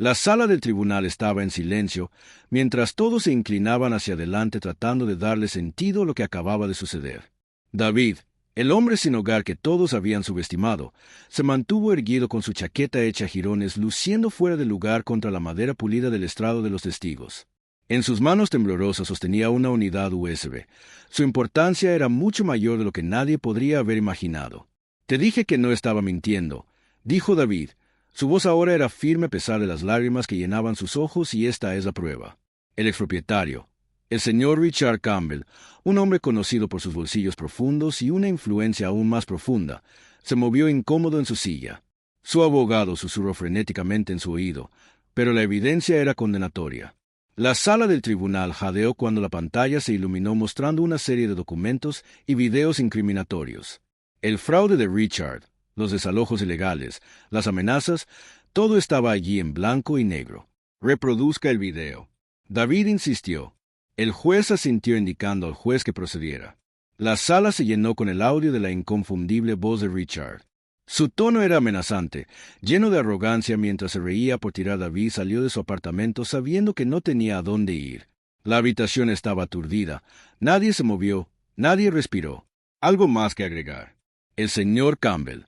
La sala del tribunal estaba en silencio, mientras todos se inclinaban hacia adelante tratando de darle sentido a lo que acababa de suceder. David, el hombre sin hogar que todos habían subestimado, se mantuvo erguido con su chaqueta hecha jirones, luciendo fuera de lugar contra la madera pulida del estrado de los testigos. En sus manos temblorosas sostenía una unidad USB. Su importancia era mucho mayor de lo que nadie podría haber imaginado. «Te dije que no estaba mintiendo», dijo David. Su voz ahora era firme a pesar de las lágrimas que llenaban sus ojos, y esta es la prueba. El expropietario, el señor Richard Campbell, un hombre conocido por sus bolsillos profundos y una influencia aún más profunda, se movió incómodo en su silla. Su abogado susurró frenéticamente en su oído, pero la evidencia era condenatoria. La sala del tribunal jadeó cuando la pantalla se iluminó mostrando una serie de documentos y videos incriminatorios. El fraude de Richard, los desalojos ilegales, las amenazas, todo estaba allí en blanco y negro. «Reproduzca el video». David insistió. El juez asintió indicando al juez que procediera. La sala se llenó con el audio de la inconfundible voz de Richard. Su tono era amenazante, lleno de arrogancia. Mientras se reía por tirar, David salió de su apartamento sabiendo que no tenía a dónde ir. La habitación estaba aturdida. Nadie se movió, nadie respiró. «¿Algo más que agregar?» «El señor Campbell»,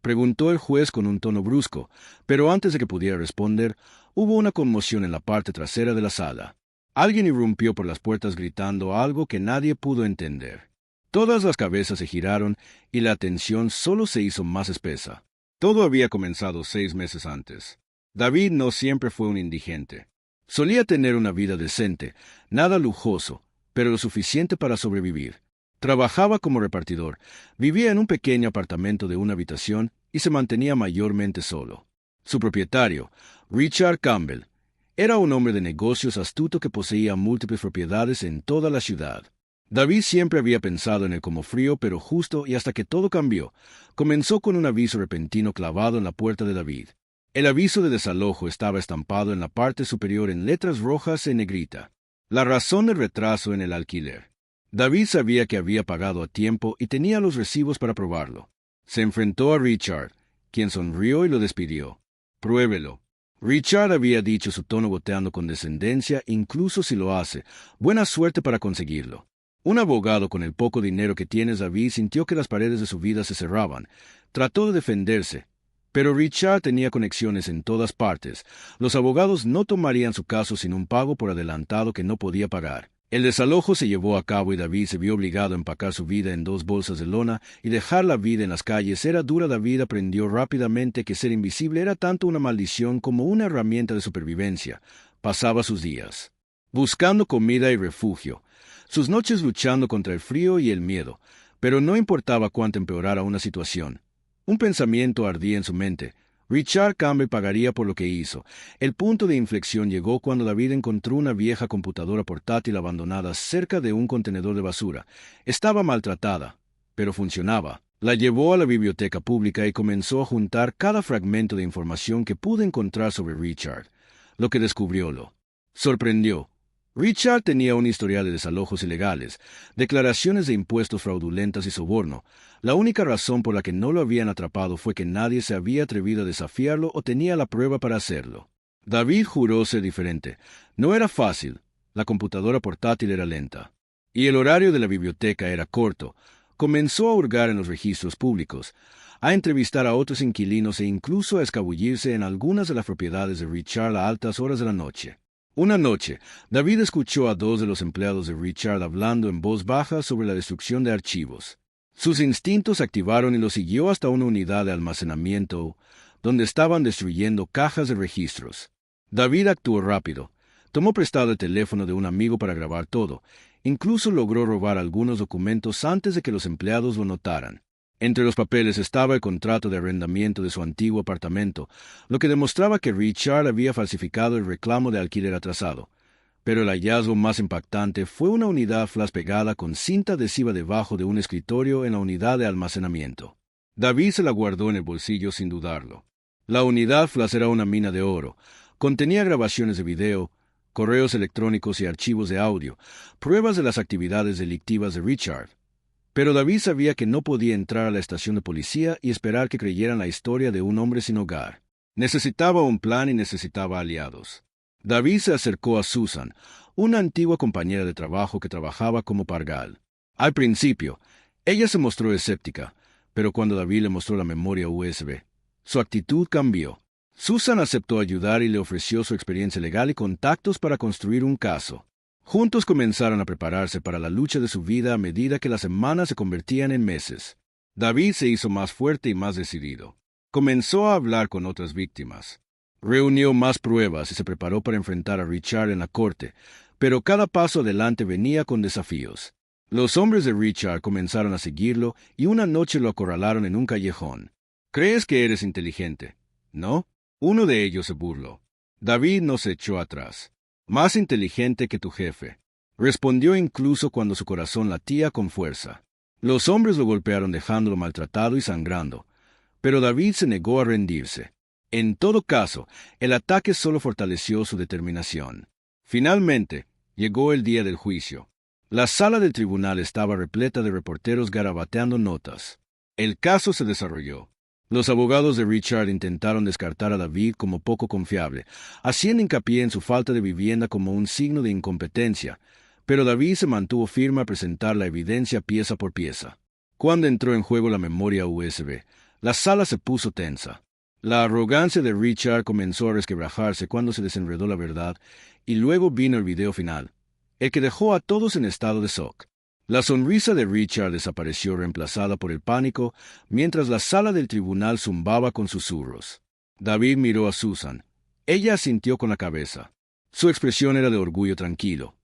preguntó el juez con un tono brusco, pero antes de que pudiera responder, hubo una conmoción en la parte trasera de la sala. Alguien irrumpió por las puertas gritando algo que nadie pudo entender. Todas las cabezas se giraron y la tensión solo se hizo más espesa. Todo había comenzado 6 meses antes. David no siempre fue un indigente. Solía tener una vida decente, nada lujoso, pero lo suficiente para sobrevivir. Trabajaba como repartidor, vivía en un pequeño apartamento de una habitación y se mantenía mayormente solo. Su propietario, Richard Campbell, era un hombre de negocios astuto que poseía múltiples propiedades en toda la ciudad. David siempre había pensado en él como frío pero justo, y hasta que todo cambió, comenzó con un aviso repentino clavado en la puerta de David. El aviso de desalojo estaba estampado en la parte superior en letras rojas en negrita. La razón del retraso en el alquiler. David sabía que había pagado a tiempo y tenía los recibos para probarlo. Se enfrentó a Richard, quien sonrió y lo despidió. «Pruébelo». Richard había dicho, su tono goteando con descendencia. «Incluso si lo hace, buena suerte para conseguirlo». Un abogado con el poco dinero que tiene, David sintió que las paredes de su vida se cerraban. Trató de defenderse, pero Richard tenía conexiones en todas partes. Los abogados no tomarían su caso sin un pago por adelantado que no podía pagar. El desalojo se llevó a cabo y David se vio obligado a empacar su vida en 2 bolsas de lona y dejar la vida en las calles. Era dura. David aprendió rápidamente que ser invisible era tanto una maldición como una herramienta de supervivencia. Pasaba sus días buscando comida y refugio, sus noches luchando contra el frío y el miedo, pero no importaba cuánto empeorara una situación. Un pensamiento ardía en su mente. Richard Campbell pagaría por lo que hizo. El punto de inflexión llegó cuando David encontró una vieja computadora portátil abandonada cerca de un contenedor de basura. Estaba maltratada, pero funcionaba. La llevó a la biblioteca pública y comenzó a juntar cada fragmento de información que pudo encontrar sobre Richard. Lo que descubrió lo sorprendió. Richard tenía un historial de desalojos ilegales, declaraciones de impuestos fraudulentas y soborno. La única razón por la que no lo habían atrapado fue que nadie se había atrevido a desafiarlo o tenía la prueba para hacerlo. David juró ser diferente. No era fácil. La computadora portátil era lenta. Y el horario de la biblioteca era corto. Comenzó a hurgar en los registros públicos, a entrevistar a otros inquilinos e incluso a escabullirse en algunas de las propiedades de Richard a altas horas de la noche. Una noche, David escuchó a 2 de los empleados de Richard hablando en voz baja sobre la destrucción de archivos. Sus instintos se activaron y lo siguió hasta una unidad de almacenamiento, donde estaban destruyendo cajas de registros. David actuó rápido. Tomó prestado el teléfono de un amigo para grabar todo. Incluso logró robar algunos documentos antes de que los empleados lo notaran. Entre los papeles estaba el contrato de arrendamiento de su antiguo apartamento, lo que demostraba que Richard había falsificado el reclamo de alquiler atrasado. Pero el hallazgo más impactante fue una unidad flash pegada con cinta adhesiva debajo de un escritorio en la unidad de almacenamiento. David se la guardó en el bolsillo sin dudarlo. La unidad flash era una mina de oro. Contenía grabaciones de video, correos electrónicos y archivos de audio, pruebas de las actividades delictivas de Richard. Pero David sabía que no podía entrar a la estación de policía y esperar que creyeran la historia de un hombre sin hogar. Necesitaba un plan y necesitaba aliados. David se acercó a Susan, una antigua compañera de trabajo que trabajaba como pargal. Al principio, ella se mostró escéptica, pero cuando David le mostró la memoria USB, su actitud cambió. Susan aceptó ayudar y le ofreció su experiencia legal y contactos para construir un caso. Juntos comenzaron a prepararse para la lucha de su vida a medida que las semanas se convertían en meses. David se hizo más fuerte y más decidido. Comenzó a hablar con otras víctimas. Reunió más pruebas y se preparó para enfrentar a Richard en la corte, pero cada paso adelante venía con desafíos. Los hombres de Richard comenzaron a seguirlo y una noche lo acorralaron en un callejón. «¿Crees que eres inteligente? ¿No?» Uno de ellos se burló. David no se echó atrás. «Más inteligente que tu jefe», respondió incluso cuando su corazón latía con fuerza. Los hombres lo golpearon dejándolo maltratado y sangrando, pero David se negó a rendirse. En todo caso, el ataque solo fortaleció su determinación. Finalmente, llegó el día del juicio. La sala del tribunal estaba repleta de reporteros garabateando notas. El caso se desarrolló. Los abogados de Richard intentaron descartar a David como poco confiable, haciendo hincapié en su falta de vivienda como un signo de incompetencia, pero David se mantuvo firme a presentar la evidencia pieza por pieza. Cuando entró en juego la memoria USB, la sala se puso tensa. La arrogancia de Richard comenzó a resquebrajarse cuando se desenredó la verdad, y luego vino el video final, el que dejó a todos en estado de shock. La sonrisa de Richard desapareció reemplazada por el pánico, mientras la sala del tribunal zumbaba con susurros. David miró a Susan. Ella asintió con la cabeza. Su expresión era de orgullo tranquilo.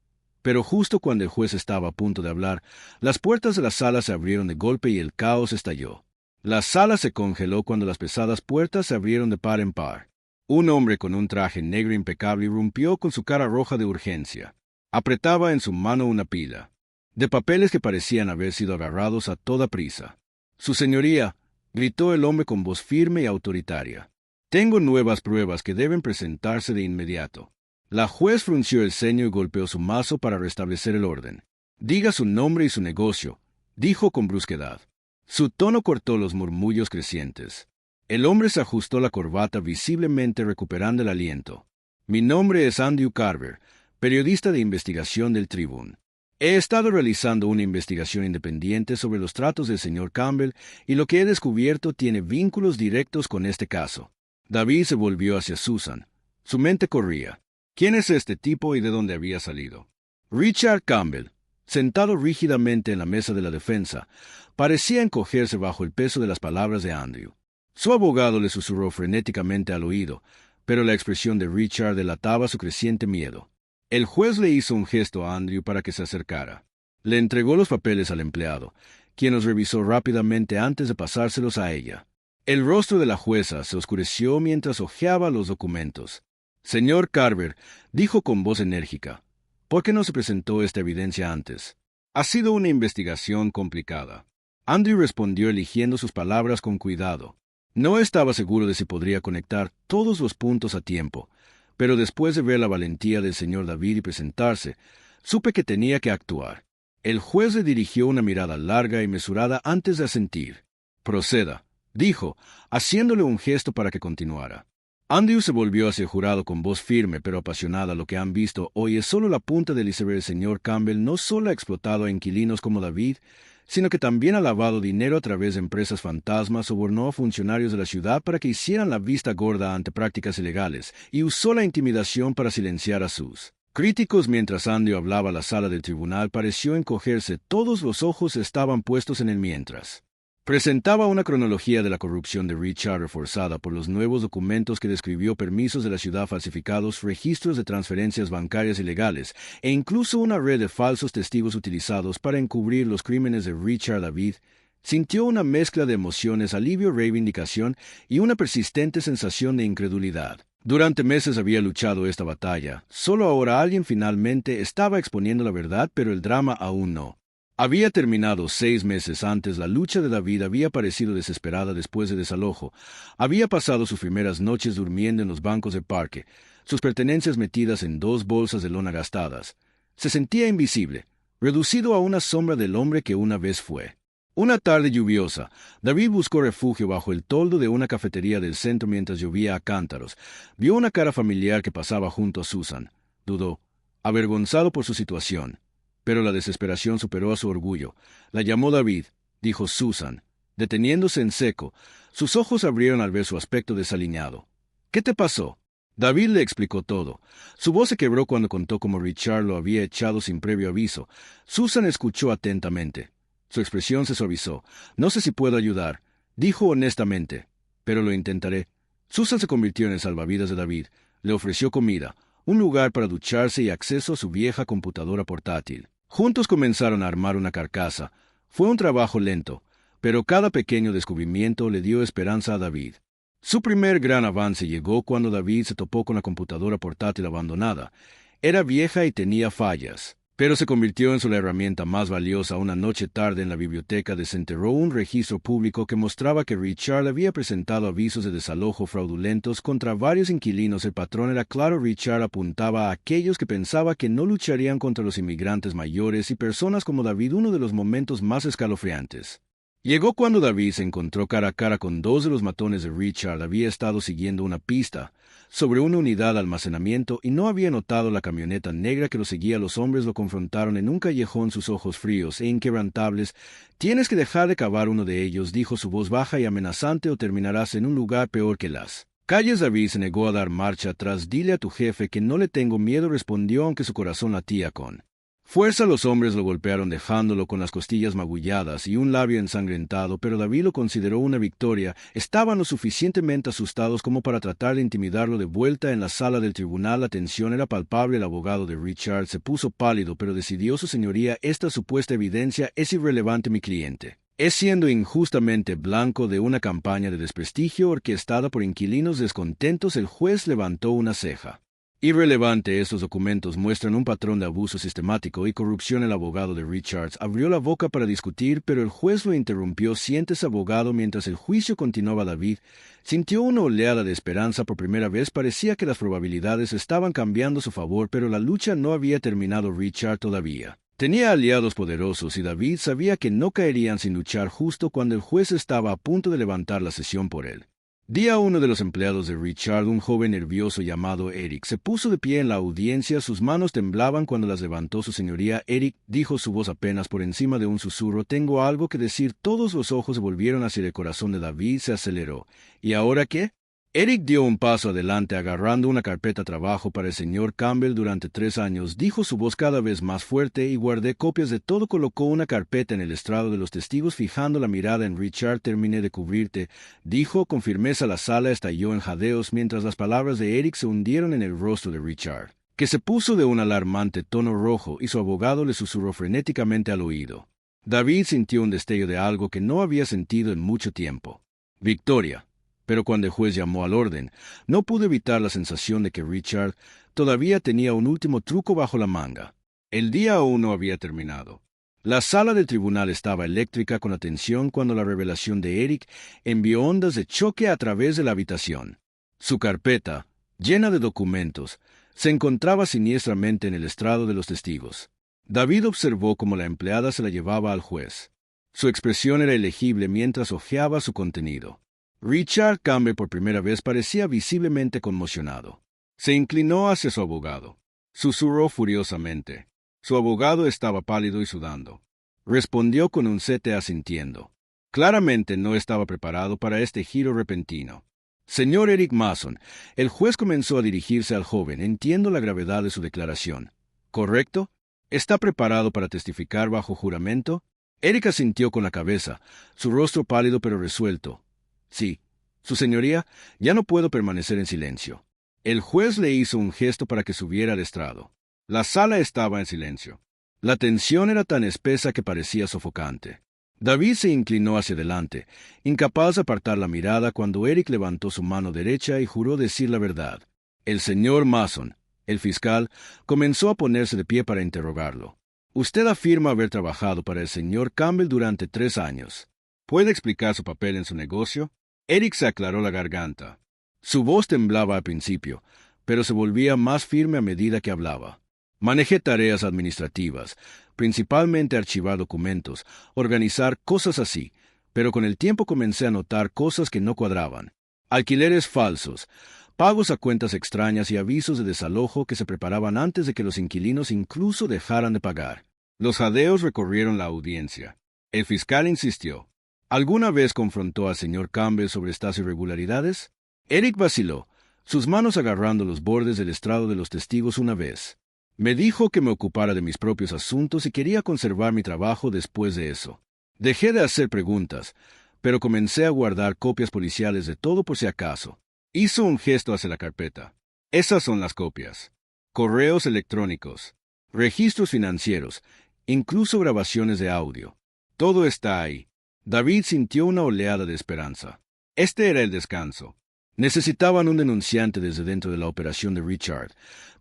Pero justo cuando el juez estaba a punto de hablar, las puertas de la sala se abrieron de golpe y el caos estalló. La sala se congeló cuando las pesadas puertas se abrieron de par en par. Un hombre con un traje negro impecable irrumpió con su cara roja de urgencia. Apretaba en su mano una pila de papeles que parecían haber sido agarrados a toda prisa. «Su señoría», gritó el hombre con voz firme y autoritaria. «Tengo nuevas pruebas que deben presentarse de inmediato». La juez frunció el ceño y golpeó su mazo para restablecer el orden. «Diga su nombre y su negocio», dijo con brusquedad. Su tono cortó los murmullos crecientes. El hombre se ajustó la corbata visiblemente recuperando el aliento. «Mi nombre es Andrew Carver, periodista de investigación del Tribune. He estado realizando una investigación independiente sobre los tratos del señor Campbell y lo que he descubierto tiene vínculos directos con este caso». David se volvió hacia Susan. Su mente corría. ¿Quién es este tipo y de dónde había salido? Richard Campbell, sentado rígidamente en la mesa de la defensa, parecía encogerse bajo el peso de las palabras de Andrew. Su abogado le susurró frenéticamente al oído, pero la expresión de Richard delataba su creciente miedo. El juez le hizo un gesto a Andrew para que se acercara. Le entregó los papeles al empleado, quien los revisó rápidamente antes de pasárselos a ella. El rostro de la jueza se oscureció mientras hojeaba los documentos. «Señor Carver», dijo con voz enérgica, «¿por qué no se presentó esta evidencia antes? Ha sido una investigación complicada». Andrew respondió eligiendo sus palabras con cuidado. No estaba seguro de si podría conectar todos los puntos a tiempo, pero después de ver la valentía del señor David y presentarse, supe que tenía que actuar. El juez le dirigió una mirada larga y mesurada antes de asentir. «Proceda», dijo, haciéndole un gesto para que continuara. Andrew se volvió hacia el jurado con voz firme pero apasionada. «Lo que han visto hoy es solo la punta del iceberg. El señor Campbell no solo ha explotado a inquilinos como David, sino que también ha lavado dinero a través de empresas fantasmas, sobornó a funcionarios de la ciudad para que hicieran la vista gorda ante prácticas ilegales, y usó la intimidación para silenciar a sus críticos». Mientras Andrew hablaba, la sala del tribunal pareció encogerse. Todos los ojos estaban puestos en él mientras presentaba una cronología de la corrupción de Richard reforzada por los nuevos documentos que describió permisos de la ciudad falsificados, registros de transferencias bancarias ilegales e incluso una red de falsos testigos utilizados para encubrir los crímenes de Richard. David sintió una mezcla de emociones, alivio, reivindicación y una persistente sensación de incredulidad. Durante meses había luchado esta batalla. Solo ahora alguien finalmente estaba exponiendo la verdad, pero el drama aún no había terminado. 6 meses antes, la lucha de David había parecido desesperada después de desalojo. Había pasado sus primeras noches durmiendo en los bancos del parque, sus pertenencias metidas en 2 bolsas de lona gastadas. Se sentía invisible, reducido a una sombra del hombre que una vez fue. Una tarde lluviosa, David buscó refugio bajo el toldo de una cafetería del centro mientras llovía a cántaros. Vio una cara familiar que pasaba junto a Susan. Dudó, avergonzado por su situación. Pero la desesperación superó a su orgullo. La llamó David, dijo Susan. Deteniéndose en seco, sus ojos abrieron al ver su aspecto desaliñado. ¿Qué te pasó? David le explicó todo. Su voz se quebró cuando contó cómo Richard lo había echado sin previo aviso. Susan escuchó atentamente. Su expresión se suavizó. No sé si puedo ayudar, dijo honestamente, pero lo intentaré. Susan se convirtió en el salvavidas de David. Le ofreció comida, un lugar para ducharse y acceso a su vieja computadora portátil. Juntos comenzaron a armar una carcasa. Fue un trabajo lento, pero cada pequeño descubrimiento le dio esperanza a David. Su primer gran avance llegó cuando David se topó con la computadora portátil abandonada. Era vieja y tenía fallas, pero se convirtió en su herramienta más valiosa. Una noche tarde en la biblioteca desenterró un registro público que mostraba que Richard había presentado avisos de desalojo fraudulentos contra varios inquilinos. El patrón era claro: Richard apuntaba a aquellos que pensaba que no lucharían contra los inmigrantes mayores y personas como David. Uno de los momentos más escalofriantes llegó cuando David se encontró cara a cara con dos de los matones de Richard. Había estado siguiendo una pista sobre una unidad de almacenamiento y no había notado la camioneta negra que lo seguía. Los hombres lo confrontaron en un callejón, sus ojos fríos e inquebrantables. «Tienes que dejar de cavar», uno de ellos dijo, su voz baja y amenazante, «o terminarás en un lugar peor que las calles». David se negó a dar marcha atrás. «Dile a tu jefe que no le tengo miedo», respondió, aunque su corazón latía con fuerza. Los hombres lo golpearon dejándolo con las costillas magulladas y un labio ensangrentado, pero David lo consideró una victoria. Estaban lo suficientemente asustados como para tratar de intimidarlo. De vuelta en la sala del tribunal, la tensión era palpable. El abogado de Richard se puso pálido, pero decidió: «Su señoría, esta supuesta evidencia es irrelevante. Mi cliente es siendo injustamente blanco de una campaña de desprestigio orquestada por inquilinos descontentos». El juez levantó una ceja. «Irrelevante. Estos documentos muestran un patrón de abuso sistemático y corrupción». El abogado de Richards abrió la boca para discutir, pero el juez lo interrumpió. «Siéntese, abogado». Mientras el juicio continuaba, David sintió una oleada de esperanza. Por primera vez parecía que las probabilidades estaban cambiando a su favor, pero la lucha no había terminado. Richard todavía tenía aliados poderosos y David sabía que no caerían sin luchar. Justo cuando el juez estaba a punto de levantar la sesión por él, uno de los empleados de Richard, un joven nervioso llamado Eric, se puso de pie en la audiencia. Sus manos temblaban cuando las levantó. «Su señoría». «Eric», dijo, su voz apenas por encima de un susurro, «tengo algo que decir». Todos los ojos se volvieron hacia el corazón de David. Se aceleró. «¿Y ahora qué?». Eric dio un paso adelante, agarrando una carpeta. «Trabajo para el señor Campbell durante 3 años», dijo, su voz cada vez más fuerte, «y guardé copias de todo». Colocó una carpeta en el estrado de los testigos, fijando la mirada en Richard. «Terminé de cubrirte», dijo con firmeza. La sala estalló en jadeos mientras las palabras de Eric se hundieron en el rostro de Richard, que se puso de un alarmante tono rojo, y su abogado le susurró frenéticamente al oído. David sintió un destello de algo que no había sentido en mucho tiempo: victoria. Pero cuando el juez llamó al orden, no pudo evitar la sensación de que Richard todavía tenía un último truco bajo la manga. El día aún no había terminado. La sala del tribunal estaba eléctrica con la tensión cuando la revelación de Eric envió ondas de choque a través de la habitación. Su carpeta, llena de documentos, se encontraba siniestramente en el estrado de los testigos. David observó cómo la empleada se la llevaba al juez. Su expresión era ilegible mientras hojeaba su contenido. Richard Campbell por primera vez parecía visiblemente conmocionado. Se inclinó hacia su abogado. Susurró furiosamente. Su abogado estaba pálido y sudando. Respondió con un sete asintiendo. Claramente no estaba preparado para este giro repentino. «Señor Eric Mason», el juez comenzó a dirigirse al joven, «entiendo la gravedad de su declaración. ¿Correcto? ¿Está preparado para testificar bajo juramento?» Eric asintió con la cabeza, su rostro pálido pero resuelto. «Sí, su señoría, ya no puedo permanecer en silencio». El juez le hizo un gesto para que subiera al estrado. La sala estaba en silencio. La tensión era tan espesa que parecía sofocante. David se inclinó hacia adelante, incapaz de apartar la mirada, cuando Eric levantó su mano derecha y juró decir la verdad. El señor Mason, el fiscal, comenzó a ponerse de pie para interrogarlo. «Usted afirma haber trabajado para el señor Campbell durante 3 años. ¿Puede explicar su papel en su negocio?» Eric se aclaró la garganta. Su voz temblaba al principio, pero se volvía más firme a medida que hablaba. «Manejé tareas administrativas, principalmente archivar documentos, organizar cosas así, pero con el tiempo comencé a notar cosas que no cuadraban. Alquileres falsos, pagos a cuentas extrañas y avisos de desalojo que se preparaban antes de que los inquilinos incluso dejaran de pagar. Los jadeos recorrieron la audiencia. El fiscal insistió. ¿Alguna vez confrontó al señor Campbell sobre estas irregularidades? Eric vaciló, sus manos agarrando los bordes del estrado de los testigos una vez. Me dijo que me ocupara de mis propios asuntos y quería conservar mi trabajo después de eso. Dejé de hacer preguntas, pero comencé a guardar copias policiales de todo por si acaso. Hizo un gesto hacia la carpeta. Esas son las copias. Correos electrónicos, registros financieros, incluso grabaciones de audio. Todo está ahí. David sintió una oleada de esperanza. Este era el descanso. Necesitaban un denunciante desde dentro de la operación de Richard,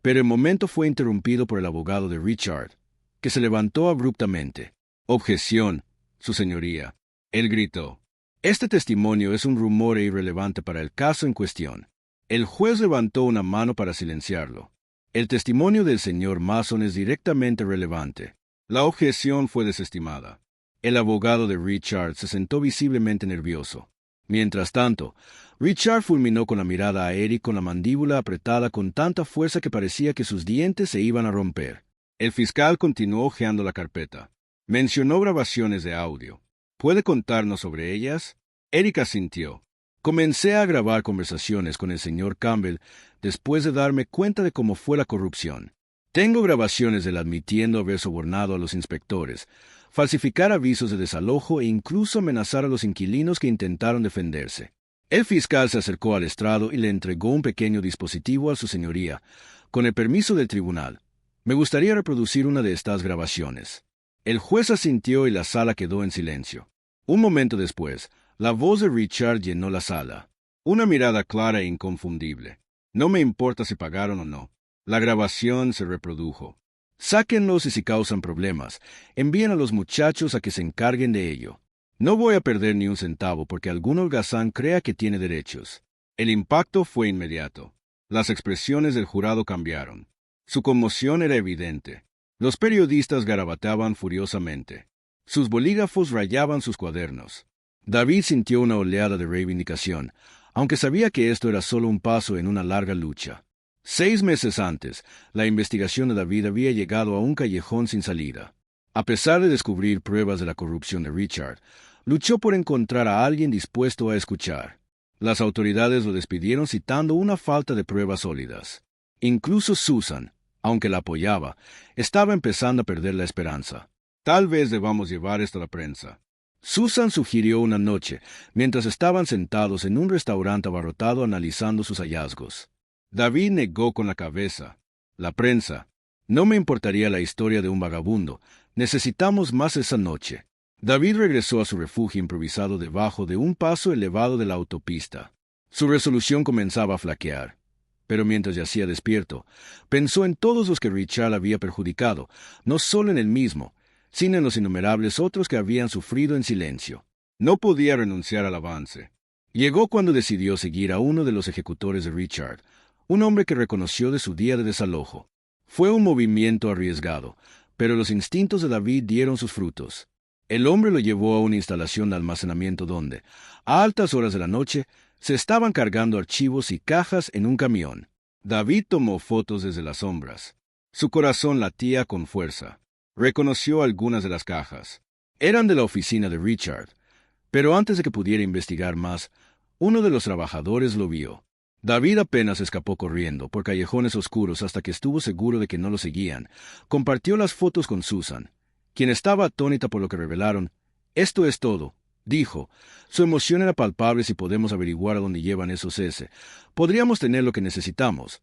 pero el momento fue interrumpido por el abogado de Richard, que se levantó abruptamente. Objeción, su señoría. Él gritó. Este testimonio es un rumor irrelevante para el caso en cuestión. El juez levantó una mano para silenciarlo. El testimonio del señor Mason es directamente relevante. La objeción fue desestimada. El abogado de Richard se sentó visiblemente nervioso. Mientras tanto, Richard fulminó con la mirada a Eric con la mandíbula apretada con tanta fuerza que parecía que sus dientes se iban a romper. El fiscal continuó hojeando la carpeta. Mencionó grabaciones de audio. ¿Puede contarnos sobre ellas? Eric asintió. Comencé a grabar conversaciones con el señor Campbell después de darme cuenta de cómo fue la corrupción. Tengo grabaciones de él admitiendo haber sobornado a los inspectores, falsificar avisos de desalojo e incluso amenazar a los inquilinos que intentaron defenderse. El fiscal se acercó al estrado y le entregó un pequeño dispositivo a su señoría. Con el permiso del tribunal, me gustaría reproducir una de estas grabaciones. El juez asintió y la sala quedó en silencio. Un momento después, la voz de Richard llenó la sala. Una mirada clara e inconfundible. No me importa si pagaron o no. La grabación se reprodujo. Sáquenlos y si causan problemas, envíen a los muchachos a que se encarguen de ello. No voy a perder ni un centavo porque algún holgazán crea que tiene derechos. El impacto fue inmediato. Las expresiones del jurado cambiaron. Su conmoción era evidente. Los periodistas garabateaban furiosamente. Sus bolígrafos rayaban sus cuadernos. David sintió una oleada de reivindicación, aunque sabía que esto era solo un paso en una larga lucha. 6 meses antes, la investigación de David había llegado a un callejón sin salida. A pesar de descubrir pruebas de la corrupción de Richard, luchó por encontrar a alguien dispuesto a escuchar. Las autoridades lo despidieron citando una falta de pruebas sólidas. Incluso Susan, aunque la apoyaba, estaba empezando a perder la esperanza. Tal vez debamos llevar esto a la prensa. Susan sugirió una noche, mientras estaban sentados en un restaurante abarrotado analizando sus hallazgos. David negó con la cabeza. La prensa. No me importaría la historia de un vagabundo. Necesitamos más esa noche. David regresó a su refugio improvisado debajo de un paso elevado de la autopista. Su resolución comenzaba a flaquear. Pero mientras yacía despierto, pensó en todos los que Richard había perjudicado, no solo en él mismo, sino en los innumerables otros que habían sufrido en silencio. No podía renunciar al avance. Llegó cuando decidió seguir a uno de los ejecutores de Richard, un hombre que reconoció de su día de desalojo. Fue un movimiento arriesgado, pero los instintos de David dieron sus frutos. El hombre lo llevó a una instalación de almacenamiento donde, a altas horas de la noche, se estaban cargando archivos y cajas en un camión. David tomó fotos desde las sombras. Su corazón latía con fuerza. Reconoció algunas de las cajas. Eran de la oficina de Richard, pero antes de que pudiera investigar más, uno de los trabajadores lo vio. David apenas escapó corriendo por callejones oscuros hasta que estuvo seguro de que no lo seguían. Compartió las fotos con Susan, quien estaba atónita por lo que revelaron. «Esto es todo», dijo. Su emoción era palpable si podemos averiguar a dónde llevan esos S. Podríamos tener lo que necesitamos.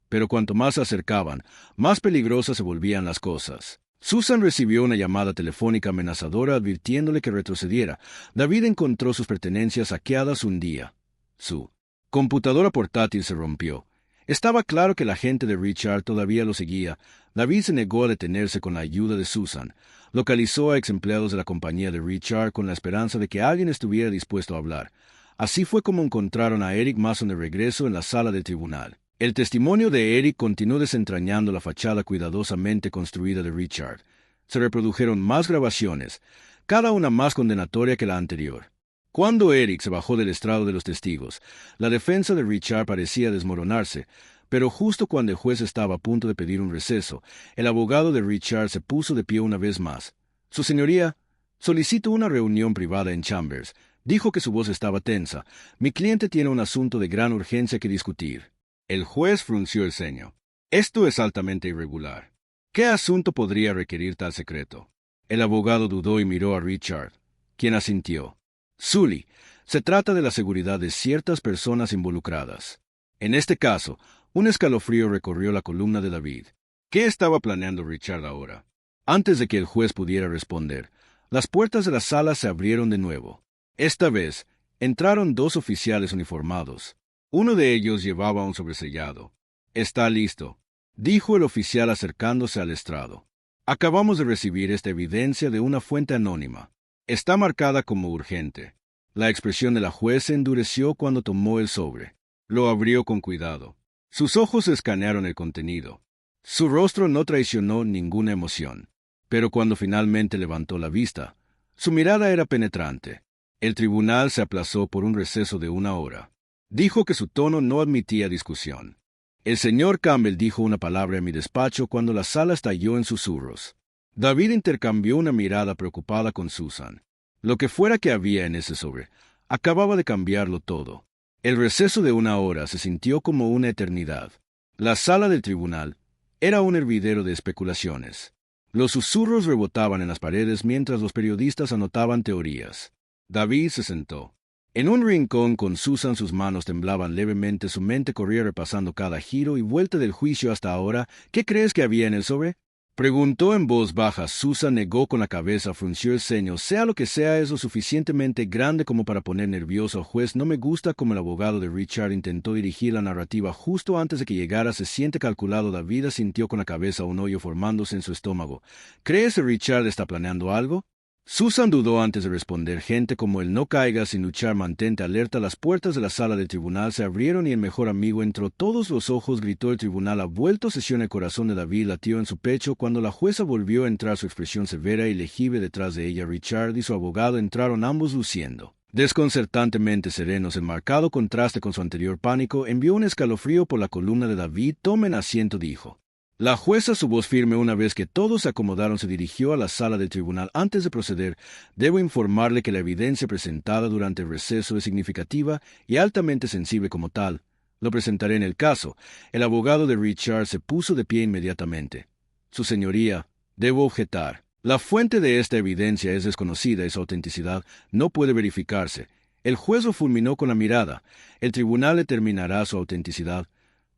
Pero cuanto más se acercaban, más peligrosas se volvían las cosas. Susan recibió una llamada telefónica amenazadora advirtiéndole que retrocediera. David encontró sus pertenencias saqueadas un día. Su computadora portátil se rompió. Estaba claro que la gente de Richard todavía lo seguía. David se negó a detenerse con la ayuda de Susan. Localizó a ex empleados de la compañía de Richard con la esperanza de que alguien estuviera dispuesto a hablar. Así fue como encontraron a Eric Mason de regreso en la sala del tribunal. El testimonio de Eric continuó desentrañando la fachada cuidadosamente construida de Richard. Se reprodujeron más grabaciones, cada una más condenatoria que la anterior. Cuando Eric se bajó del estrado de los testigos, la defensa de Richard parecía desmoronarse, pero justo cuando el juez estaba a punto de pedir un receso, el abogado de Richard se puso de pie una vez más. Su señoría, solicito una reunión privada en Chambers. Dijo que su voz estaba tensa. Mi cliente tiene un asunto de gran urgencia que discutir. El juez frunció el ceño. Esto es altamente irregular. ¿Qué asunto podría requerir tal secreto? El abogado dudó y miró a Richard, quien asintió. Sully, se trata de la seguridad de ciertas personas involucradas. En este caso, un escalofrío recorrió la columna de David. ¿Qué estaba planeando Richard ahora? Antes de que el juez pudiera responder, las puertas de la sala se abrieron de nuevo. Esta vez, entraron dos oficiales uniformados. Uno de ellos llevaba un sobresellado. «Está listo», dijo el oficial acercándose al estrado. «Acabamos de recibir esta evidencia de una fuente anónima. Está marcada como urgente». La expresión de la juez se endureció cuando tomó el sobre. Lo abrió con cuidado. Sus ojos escanearon el contenido. Su rostro no traicionó ninguna emoción. Pero cuando finalmente levantó la vista, su mirada era penetrante. El tribunal se aplazó por un receso de 1 hora. Dijo que su tono no admitía discusión. El señor Campbell dijo una palabra en mi despacho cuando la sala estalló en susurros. David intercambió una mirada preocupada con Susan. Lo que fuera que había en ese sobre, acababa de cambiarlo todo. El receso de 1 hora se sintió como una eternidad. La sala del tribunal era un hervidero de especulaciones. Los susurros rebotaban en las paredes mientras los periodistas anotaban teorías. David se sentó. En un rincón con Susan sus manos temblaban levemente, su mente corría repasando cada giro y vuelta del juicio hasta ahora. «¿Qué crees que había en el sobre?», preguntó en voz baja. Susan negó con la cabeza, frunció el ceño. «Sea lo que sea, es lo suficientemente grande como para poner nervioso al juez. No me gusta cómo el abogado de Richard intentó dirigir la narrativa justo antes de que llegara. Se siente calculado». David sintió con la cabeza un hoyo formándose en su estómago. «¿Crees que Richard está planeando algo?». Susan dudó antes de responder. «Gente como él no caiga sin luchar, mantente alerta». Las puertas de la sala del tribunal se abrieron y el mejor amigo entró. «Todos los ojos», gritó el tribunal. «Ha vuelto sesión». El corazón de David latió en su pecho cuando la jueza volvió a entrar, su expresión severa y legible detrás de ella. Richard y su abogado entraron, ambos luciendo desconcertantemente serenos. En marcado contraste con su anterior pánico, envió un escalofrío por la columna de David. «Tomen asiento», dijo. La jueza, su voz firme una vez que todos se acomodaron, se dirigió a la sala del tribunal. «Antes de proceder, debo informarle que la evidencia presentada durante el receso es significativa y altamente sensible como tal. Lo presentaré en el caso». El abogado de Richard se puso de pie inmediatamente. «Su señoría, debo objetar. La fuente de esta evidencia es desconocida y su autenticidad no puede verificarse». El juez lo fulminó con la mirada. «El tribunal determinará su autenticidad.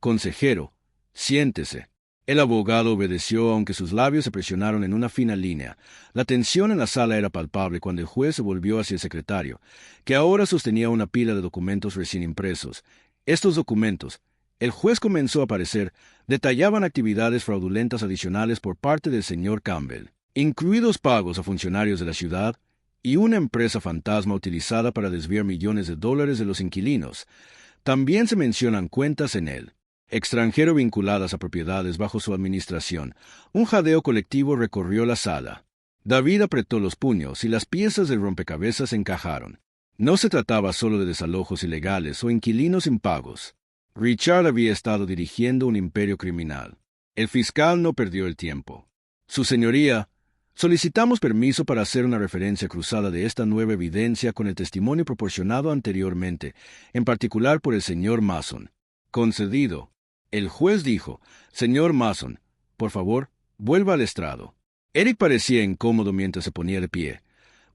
Consejero, siéntese». El abogado obedeció, aunque sus labios se presionaron en una fina línea. La tensión en la sala era palpable cuando el juez se volvió hacia el secretario, que ahora sostenía una pila de documentos recién impresos. Estos documentos, el juez comenzó a parecer, detallaban actividades fraudulentas adicionales por parte del señor Campbell, incluidos pagos a funcionarios de la ciudad y una empresa fantasma utilizada para desviar millones de dólares de los inquilinos. También se mencionan cuentas en él extranjero vinculadas a propiedades bajo su administración. Un jadeo colectivo recorrió la sala. David apretó los puños y las piezas del rompecabezas encajaron. No se trataba solo de desalojos ilegales o inquilinos impagos. Richard había estado dirigiendo un imperio criminal. El fiscal no perdió el tiempo. «Su señoría, solicitamos permiso para hacer una referencia cruzada de esta nueva evidencia con el testimonio proporcionado anteriormente, en particular por el señor Mason». «Concedido». El juez dijo: «Señor Mason, por favor, vuelva al estrado». Eric parecía incómodo mientras se ponía de pie,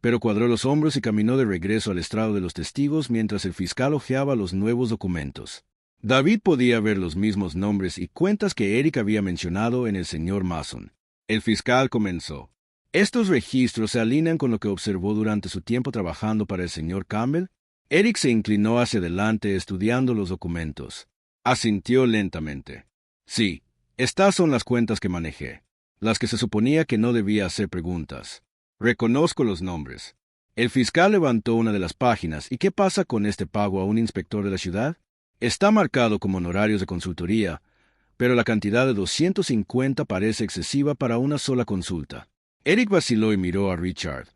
pero cuadró los hombros y caminó de regreso al estrado de los testigos mientras el fiscal hojeaba los nuevos documentos. David podía ver los mismos nombres y cuentas que Eric había mencionado en el señor Mason. El fiscal comenzó: «¿Estos registros se alinean con lo que observó durante su tiempo trabajando para el señor Campbell?». Eric se inclinó hacia adelante estudiando los documentos. Asintió lentamente. «Sí, estas son las cuentas que manejé, las que se suponía que no debía hacer preguntas. Reconozco los nombres». El fiscal levantó una de las páginas. «¿Y qué pasa con este pago a un inspector de la ciudad?». «Está marcado como honorarios de consultoría, pero la cantidad de 250 parece excesiva para una sola consulta». Eric vaciló y miró a Richard,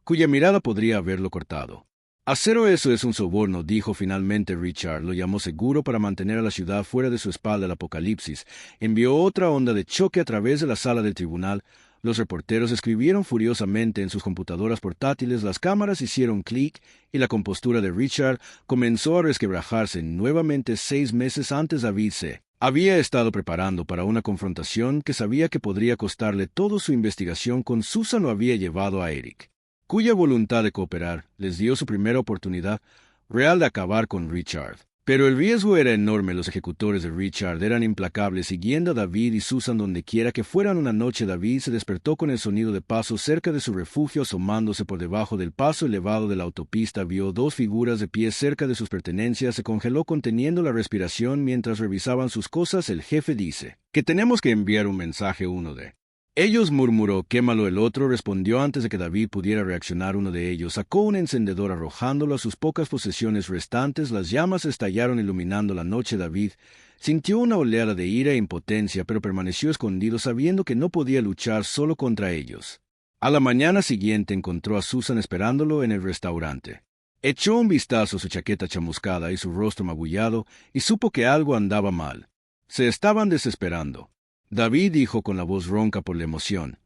cuya mirada podría haberlo cortado. Hacer eso es un soborno, dijo finalmente Richard. Lo llamó seguro para mantener a la ciudad fuera de su espalda el apocalipsis. Envió otra onda de choque a través de la sala del tribunal. Los reporteros escribieron furiosamente en sus computadoras portátiles, las cámaras hicieron clic y la compostura de Richard comenzó a resquebrajarse. Nuevamente 6 meses antes David se había estado preparando para una confrontación que sabía que podría costarle toda su investigación con Susan. Lo había llevado a Eric, cuya voluntad de cooperar les dio su primera oportunidad real de acabar con Richard. Pero el riesgo era enorme. Los ejecutores de Richard eran implacables, siguiendo a David y Susan donde quiera que fueran. Una noche David se despertó con el sonido de pasos cerca de su refugio. Asomándose por debajo del paso elevado de la autopista, vio 2 figuras de pie cerca de sus pertenencias. Se congeló conteniendo la respiración mientras revisaban sus cosas. El jefe dice que tenemos que enviar un mensaje. Uno de ellos murmuró. Quémalo. El otro respondió antes de que David pudiera reaccionar. Uno de ellos sacó un encendedor arrojándolo a sus pocas posesiones restantes. Las llamas estallaron iluminando la noche. David sintió una oleada de ira e impotencia, pero permaneció escondido sabiendo que no podía luchar solo contra ellos. A la mañana siguiente encontró a Susan esperándolo en el restaurante. Echó un vistazo a su chaqueta chamuscada y su rostro magullado y supo que algo andaba mal. Se estaban desesperando. David dijo con la voz ronca por la emoción,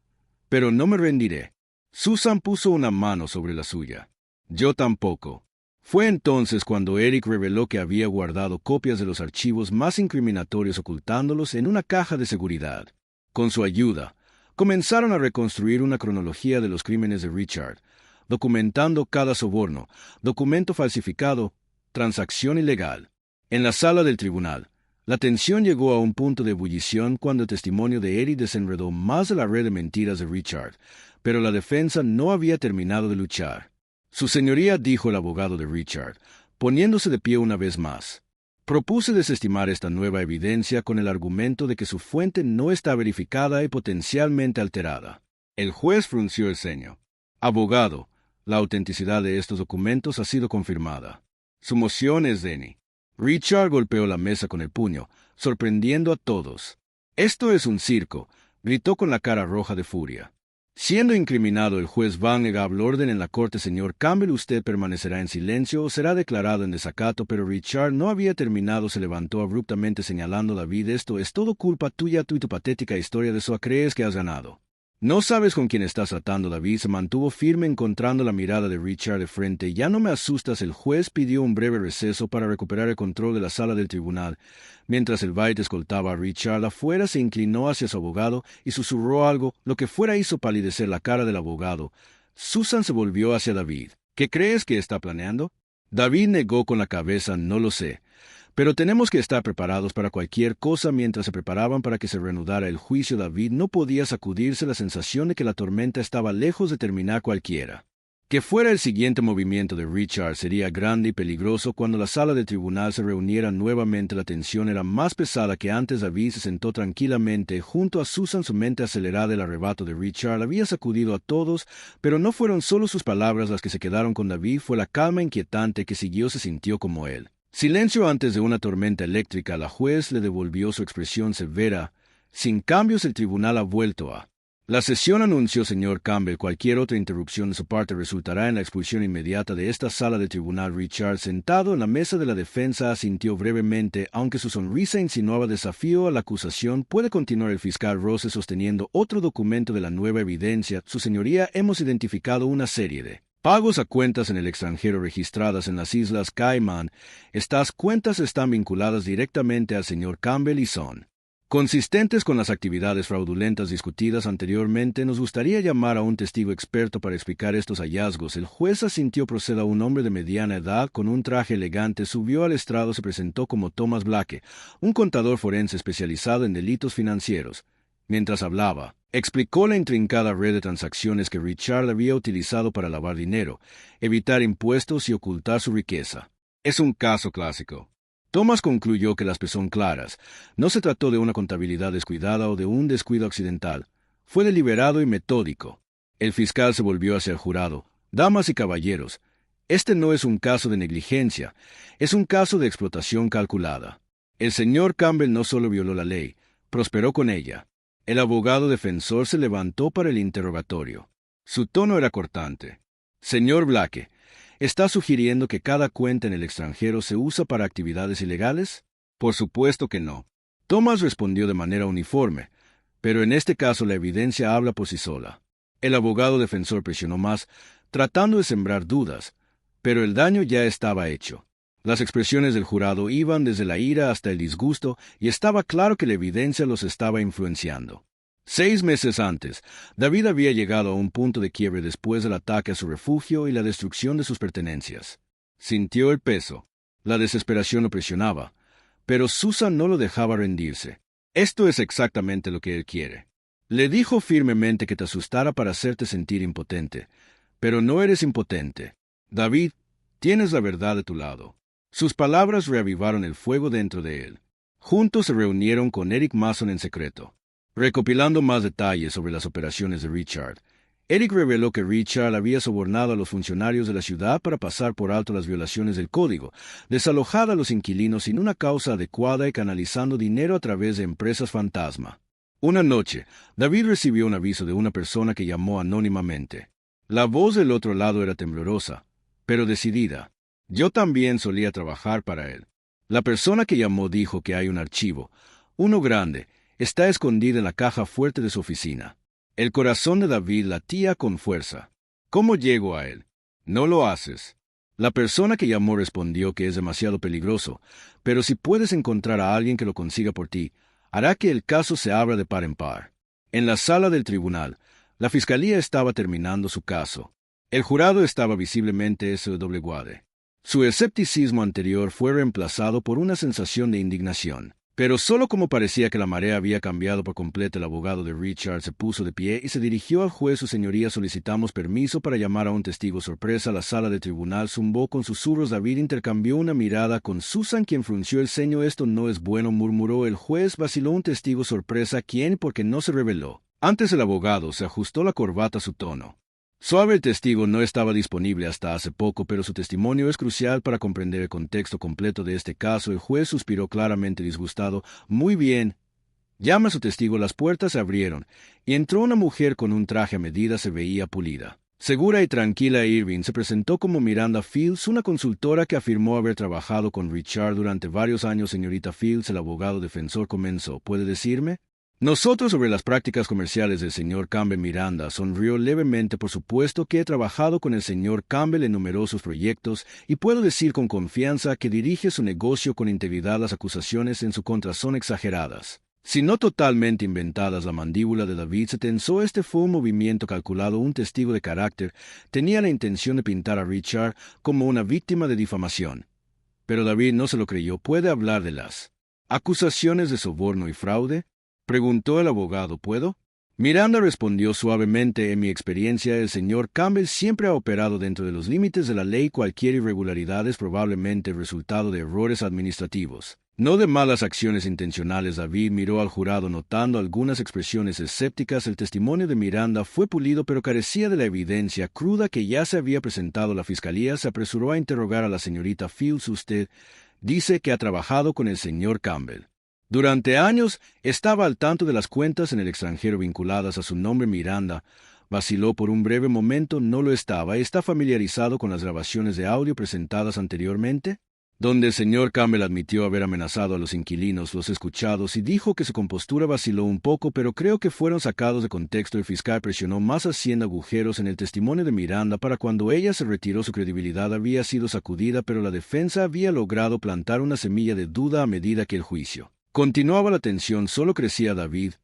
«Pero no me rendiré». Susan puso una mano sobre la suya. «Yo tampoco». Fue entonces cuando Eric reveló que había guardado copias de los archivos más incriminatorios ocultándolos en una caja de seguridad. Con su ayuda, comenzaron a reconstruir una cronología de los crímenes de Richard, documentando cada soborno, documento falsificado, transacción ilegal. En la sala del tribunal, la tensión llegó a un punto de ebullición cuando el testimonio de Eric desenredó más de la red de mentiras de Richard, pero la defensa no había terminado de luchar. «Su señoría», dijo el abogado de Richard, poniéndose de pie una vez más, «propuse desestimar esta nueva evidencia con el argumento de que su fuente no está verificada y potencialmente alterada». El juez frunció el ceño. «Abogado, la autenticidad de estos documentos ha sido confirmada. Su moción es Denny». Richard golpeó la mesa con el puño, sorprendiendo a todos. «Esto es un circo», gritó con la cara roja de furia. Siendo incriminado, el juez Van negaba el orden en la corte. «Señor Campbell, usted permanecerá en silencio o será declarado en desacato». Pero Richard no había terminado. Se levantó abruptamente señalando a David. «Esto es todo culpa tuya, tú y tu patética historia de eso crees que has ganado. No sabes con quién estás tratando». David se mantuvo firme encontrando la mirada de Richard de frente. «Ya no me asustas». El juez pidió un breve receso para recuperar el control de la sala del tribunal. Mientras el valet escoltaba a Richard afuera, se inclinó hacia su abogado y susurró algo, lo que fuera hizo palidecer la cara del abogado. Susan se volvió hacia David. «¿Qué crees que está planeando?» David negó con la cabeza. «No lo sé. Pero tenemos que estar preparados para cualquier cosa». Mientras se preparaban para que se reanudara el juicio, David no podía sacudirse la sensación de que la tormenta estaba lejos de terminar cualquiera. Que fuera el siguiente movimiento de Richard sería grande y peligroso. Cuando la sala del tribunal se reuniera nuevamente, la tensión era más pesada que antes. David se sentó tranquilamente junto a Susan, su mente acelerada. El arrebato de Richard había sacudido a todos, pero no fueron solo sus palabras las que se quedaron con David, fue la calma inquietante que siguió. Se sintió como él. Silencio antes de una tormenta eléctrica. La juez le devolvió su expresión severa. «Sin cambios, el tribunal ha vuelto a la sesión», anunció señor Campbell. «Cualquier otra interrupción de su parte resultará en la expulsión inmediata de esta sala de tribunal». Richard, sentado en la mesa de la defensa, asintió brevemente, aunque su sonrisa insinuaba desafío a la acusación. «Puede continuar». El fiscal Rose sosteniendo otro documento de la nueva evidencia. «Su señoría, hemos identificado una serie de pagos a cuentas en el extranjero registradas en las Islas Caimán. Estas cuentas están vinculadas directamente al señor Campbell y son consistentes con las actividades fraudulentas discutidas anteriormente. Nos gustaría llamar a un testigo experto para explicar estos hallazgos». El juez asintió. «Proceda». Un hombre de mediana edad con un traje elegante subió al estrado. Se presentó como Thomas Blake, un contador forense especializado en delitos financieros. Mientras hablaba, explicó la intrincada red de transacciones que Richard había utilizado para lavar dinero, evitar impuestos y ocultar su riqueza. «Es un caso clásico». Thomas concluyó que las son claras. No se trató de una contabilidad descuidada o de un descuido accidental. Fue deliberado y metódico. El fiscal se volvió hacia el jurado. «Damas y caballeros, este no es un caso de negligencia, es un caso de explotación calculada. El señor Campbell no solo violó la ley, prosperó con ella. El abogado defensor se levantó para el interrogatorio. Su tono era cortante. Señor Blake, ¿está sugiriendo que cada cuenta en el extranjero se usa para actividades ilegales? Por supuesto que no. Thomas respondió de manera uniforme, pero en este caso la evidencia habla por sí sola. El abogado defensor presionó más, tratando de sembrar dudas, pero el daño ya estaba hecho. Las expresiones del jurado iban desde la ira hasta el disgusto y estaba claro que la evidencia los estaba influenciando. 6 meses antes, David había llegado a un punto de quiebre después del ataque a su refugio y la destrucción de sus pertenencias. Sintió el peso. La desesperación lo presionaba, pero Susan no lo dejaba rendirse. Esto es exactamente lo que él quiere. Le dijo firmemente que te asustara para hacerte sentir impotente, pero no eres impotente. David, tienes la verdad de tu lado. Sus palabras reavivaron el fuego dentro de él. Juntos se reunieron con Eric Mason en secreto. Recopilando más detalles sobre las operaciones de Richard, Eric reveló que Richard había sobornado a los funcionarios de la ciudad para pasar por alto las violaciones del código, desalojado a los inquilinos sin una causa adecuada y canalizando dinero a través de empresas fantasma. Una noche, David recibió un aviso de una persona que llamó anónimamente. La voz del otro lado era temblorosa, pero decidida. Yo también solía trabajar para él. La persona que llamó dijo que hay un archivo, uno grande, está escondido en la caja fuerte de su oficina. El corazón de David latía con fuerza. ¿Cómo llego a él? No lo haces. La persona que llamó respondió que es demasiado peligroso, pero si puedes encontrar a alguien que lo consiga por ti, hará que el caso se abra de par en par. En la sala del tribunal, la fiscalía estaba terminando su caso. El jurado estaba visiblemente SW. Su escepticismo anterior fue reemplazado por una sensación de indignación. Pero solo como parecía que la marea había cambiado por completo, el abogado de Richard se puso de pie y se dirigió al juez. Su señoría, solicitamos permiso para llamar a un testigo sorpresa. La sala del tribunal zumbó con susurros. David intercambió una mirada con Susan, quien frunció el ceño. Esto no es bueno, murmuró el juez. Vaciló un testigo sorpresa. ¿Quién? Porque no se reveló. Antes el abogado se ajustó la corbata a su tono. Suave, el testigo no estaba disponible hasta hace poco, pero su testimonio es crucial para comprender el contexto completo de este caso. El juez suspiró claramente disgustado. Muy bien. Llama a su testigo. Las puertas se abrieron, y entró una mujer con un traje a medida. Se veía pulida. Segura y tranquila, Irving se presentó como Miranda Fields, una consultora que afirmó haber trabajado con Richard durante varios años. Señorita Fields, el abogado defensor comenzó. ¿Puede decirme? Nosotros sobre las prácticas comerciales del señor Campbell. Miranda sonrió levemente. Por supuesto que he trabajado con el señor Campbell en numerosos proyectos y puedo decir con confianza que dirige su negocio con integridad. Las acusaciones en su contra son exageradas, si no totalmente inventadas. La mandíbula de David se tensó. Este fue un movimiento calculado. Un testigo de carácter tenía la intención de pintar a Richard como una víctima de difamación. Pero David no se lo creyó. ¿Puede hablar de las acusaciones de soborno y fraude?, preguntó el abogado. ¿Puedo? Miranda respondió suavemente. En mi experiencia, el señor Campbell siempre ha operado dentro de los límites de la ley. Cualquier irregularidad es probablemente el resultado de errores administrativos, no de malas acciones intencionales. David miró al jurado notando algunas expresiones escépticas. El testimonio de Miranda fue pulido, pero carecía de la evidencia cruda que ya se había presentado. La fiscalía se apresuró a interrogar a la señorita Fields. Usted dice que ha trabajado con el señor Campbell. Durante años estaba al tanto de las cuentas en el extranjero vinculadas a su nombre. Miranda vaciló por un breve momento. No lo estaba. ¿Está familiarizado con las grabaciones de audio presentadas anteriormente, donde el señor Campbell admitió haber amenazado a los inquilinos? Los escuchados, y dijo que su compostura vaciló un poco, pero creo que fueron sacados de contexto. El fiscal presionó más, haciendo agujeros en el testimonio de Miranda. Para cuando ella se retiró, su credibilidad había sido sacudida, pero la defensa había logrado plantar una semilla de duda a medida que el juicio continuaba. La tensión solo crecía. David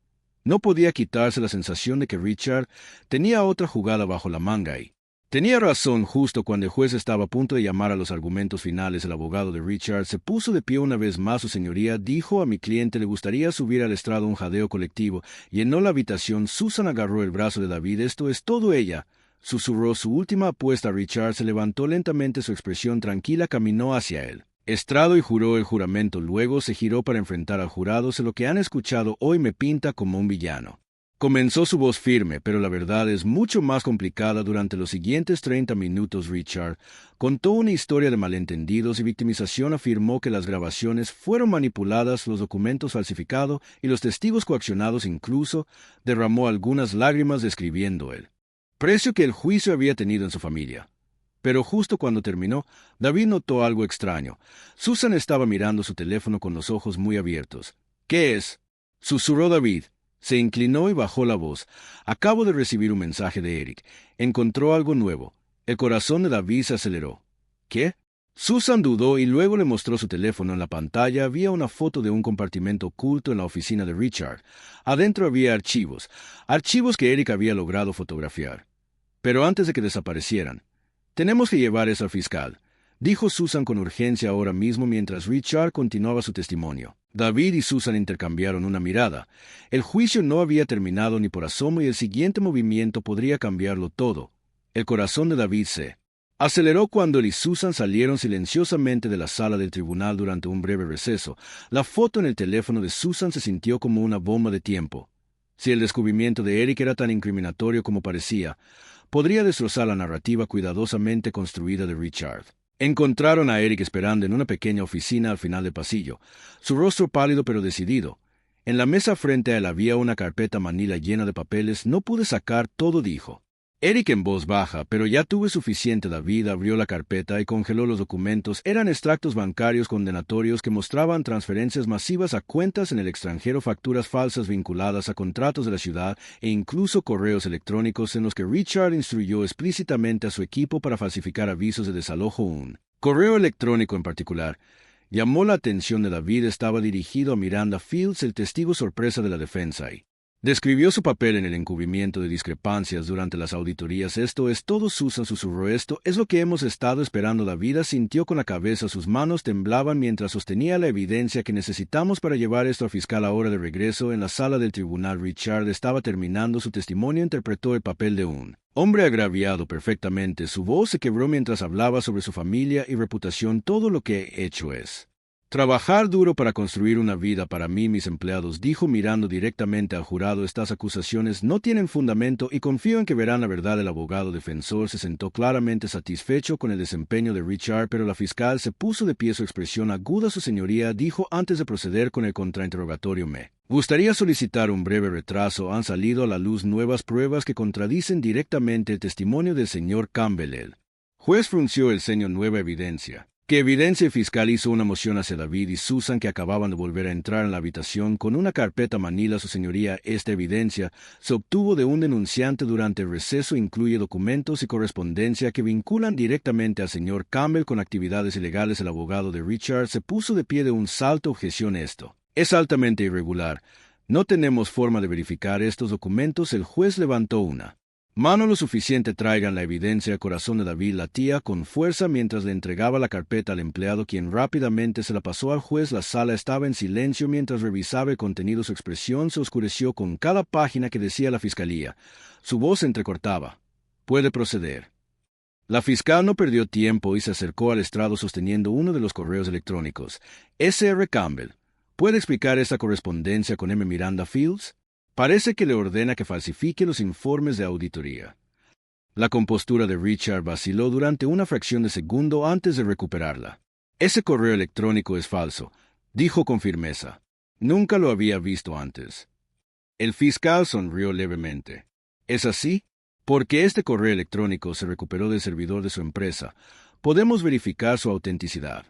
no podía quitarse la sensación de que Richard tenía otra jugada bajo la manga y tenía razón. Justo cuando el juez estaba a punto de llamar a los argumentos finales, el abogado de Richard se puso de pie una vez más. Su señoría, dijo, a mi cliente le gustaría subir al estrado. Un jadeo colectivo llenó la habitación. Susan agarró el brazo de David. Esto es todo. Ella susurró su última apuesta. Richard se levantó lentamente. Su expresión tranquila caminó hacia él. Estrado y juró el juramento. Luego se giró para enfrentar al jurado. Sé lo que han escuchado hoy me pinta como un villano. Comenzó su voz firme, pero la verdad es mucho más complicada. Durante los siguientes 30 minutos, Richard contó una historia de malentendidos y victimización. Afirmó que las grabaciones fueron manipuladas, los documentos falsificados y los testigos coaccionados. Incluso derramó algunas lágrimas describiendo el precio que el juicio había tenido en su familia. Pero justo cuando terminó, David notó algo extraño. Susan estaba mirando su teléfono con los ojos muy abiertos. ¿Qué es?, susurró David. Se inclinó y bajó la voz. Acabo de recibir un mensaje de Eric. Encontró algo nuevo. El corazón de David se aceleró. ¿Qué? Susan dudó y luego le mostró su teléfono. En la pantalla había una foto de un compartimento oculto en la oficina de Richard. Adentro había archivos que Eric había logrado fotografiar. Pero antes de que desaparecieran, tenemos que llevar eso al fiscal, dijo Susan con urgencia ahora mismo mientras Richard continuaba su testimonio. David y Susan intercambiaron una mirada. El juicio no había terminado ni por asomo y el siguiente movimiento podría cambiarlo todo. El corazón de David se aceleró cuando él y Susan salieron silenciosamente de la sala del tribunal durante un breve receso. La foto en el teléfono de Susan se sintió como una bomba de tiempo. Si el descubrimiento de Eric era tan incriminatorio como parecía, podría destrozar la narrativa cuidadosamente construida de Richard. Encontraron a Eric esperando en una pequeña oficina al final del pasillo, su rostro pálido pero decidido. En la mesa frente a él había una carpeta manila llena de papeles. No pude sacar todo, dijo Eric en voz baja, pero ya tuve suficiente. David abrió la carpeta y congeló los documentos. Eran extractos bancarios condenatorios que mostraban transferencias masivas a cuentas en el extranjero, facturas falsas vinculadas a contratos de la ciudad e incluso correos electrónicos en los que Richard instruyó explícitamente a su equipo para falsificar avisos de desalojo. Un correo electrónico en particular llamó la atención de David. Estaba dirigido a Miranda Fields, el testigo sorpresa de la defensa, y describió su papel en el encubrimiento de discrepancias durante las auditorías. Esto es todo, Susan susurró. Esto es lo que hemos estado esperando. David asintió con la cabeza. Sus manos temblaban mientras sostenía la evidencia que necesitamos para llevar esto al fiscal. Ahora de regreso en la sala del tribunal, Richard estaba terminando su testimonio. Interpretó el papel de un hombre agraviado perfectamente. Su voz se quebró mientras hablaba sobre su familia y reputación. Todo lo que he hecho es trabajar duro para construir una vida para mí y mis empleados, dijo mirando directamente al jurado. Estas acusaciones no tienen fundamento y confío en que verán la verdad. El abogado defensor se sentó claramente satisfecho con el desempeño de Richard, pero la fiscal se puso de pie. Su expresión aguda. Su señoría, dijo antes de proceder con el contrainterrogatorio, me gustaría solicitar un breve retraso. Han salido a la luz nuevas pruebas que contradicen directamente el testimonio del señor Campbell. El juez frunció el ceño. Nueva evidencia. ¿Qué evidencia? El fiscal hizo una moción hacia David y Susan, que acababan de volver a entrar en la habitación con una carpeta manila. Su señoría, esta evidencia se obtuvo de un denunciante durante el receso. Incluye documentos y correspondencia que vinculan directamente al señor Campbell con actividades ilegales. El abogado de Richard se puso de pie de un salto. Objeción: esto es altamente irregular. No tenemos forma de verificar estos documentos. El juez levantó una mano lo suficiente. Traigan la evidencia. El corazón de David latía con fuerza mientras le entregaba la carpeta al empleado, quien rápidamente se la pasó al juez. La sala estaba en silencio mientras revisaba el contenido. Su expresión se oscureció con cada página que decía la fiscalía. Su voz se entrecortaba. Puede proceder. La fiscal no perdió tiempo y se acercó al estrado sosteniendo uno de los correos electrónicos. S.R. Campbell, ¿puede explicar esta correspondencia con M. Miranda Fields? Parece que le ordena que falsifique los informes de auditoría. La compostura de Richard vaciló durante una fracción de segundo antes de recuperarla. Ese correo electrónico es falso, dijo con firmeza. Nunca lo había visto antes. El fiscal sonrió levemente. ¿Es así? Porque este correo electrónico se recuperó del servidor de su empresa. Podemos verificar su autenticidad.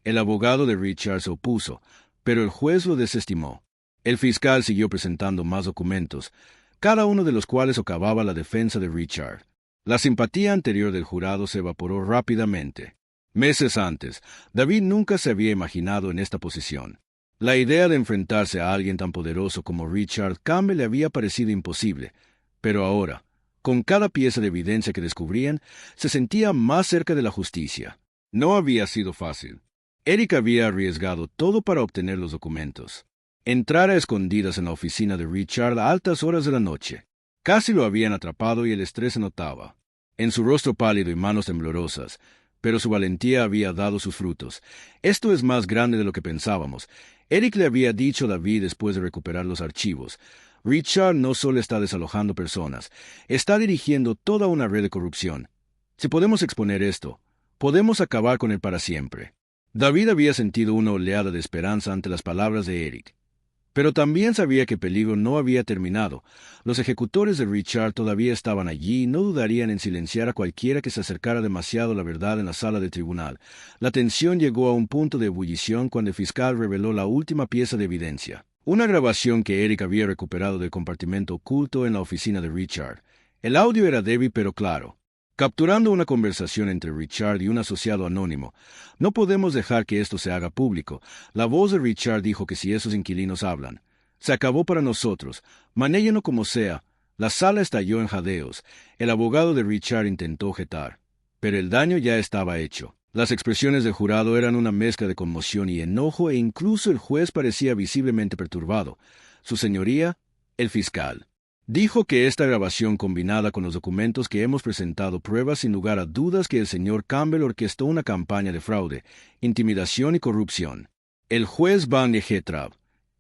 El abogado de Richard se opuso, pero el juez lo desestimó. El fiscal siguió presentando más documentos, cada uno de los cuales socavaba la defensa de Richard. La simpatía anterior del jurado se evaporó rápidamente. Meses antes, David nunca se había imaginado en esta posición. La idea de enfrentarse a alguien tan poderoso como Richard Campbell le había parecido imposible, pero ahora, con cada pieza de evidencia que descubrían, se sentía más cerca de la justicia. No había sido fácil. Eric había arriesgado todo para obtener los documentos. Entrar a escondidas en la oficina de Richard a altas horas de la noche. Casi lo habían atrapado y el estrés se notaba en su rostro pálido y manos temblorosas, pero su valentía había dado sus frutos. Esto es más grande de lo que pensábamos. Eric le había dicho a David después de recuperar los archivos. Richard no solo está desalojando personas, está dirigiendo toda una red de corrupción. Si podemos exponer esto, podemos acabar con él para siempre. David había sentido una oleada de esperanza ante las palabras de Eric. Pero también sabía que el peligro no había terminado. Los ejecutores de Richard todavía estaban allí y no dudarían en silenciar a cualquiera que se acercara demasiado a la verdad en la sala de tribunal. La tensión llegó a un punto de ebullición cuando el fiscal reveló la última pieza de evidencia. Una grabación que Eric había recuperado del compartimento oculto en la oficina de Richard. El audio era débil pero claro, capturando una conversación entre Richard y un asociado anónimo. No podemos dejar que esto se haga público. La voz de Richard dijo que si esos inquilinos hablan, se acabó para nosotros. Manéjenlo como sea. La sala estalló en jadeos. El abogado de Richard intentó objetar, pero el daño ya estaba hecho. Las expresiones del jurado eran una mezcla de conmoción y enojo, e incluso el juez parecía visiblemente perturbado. Su señoría, el fiscal, dijo que esta grabación combinada con los documentos que hemos presentado prueba sin lugar a dudas que el señor Campbell orquestó una campaña de fraude, intimidación y corrupción. El juez Van Getrab.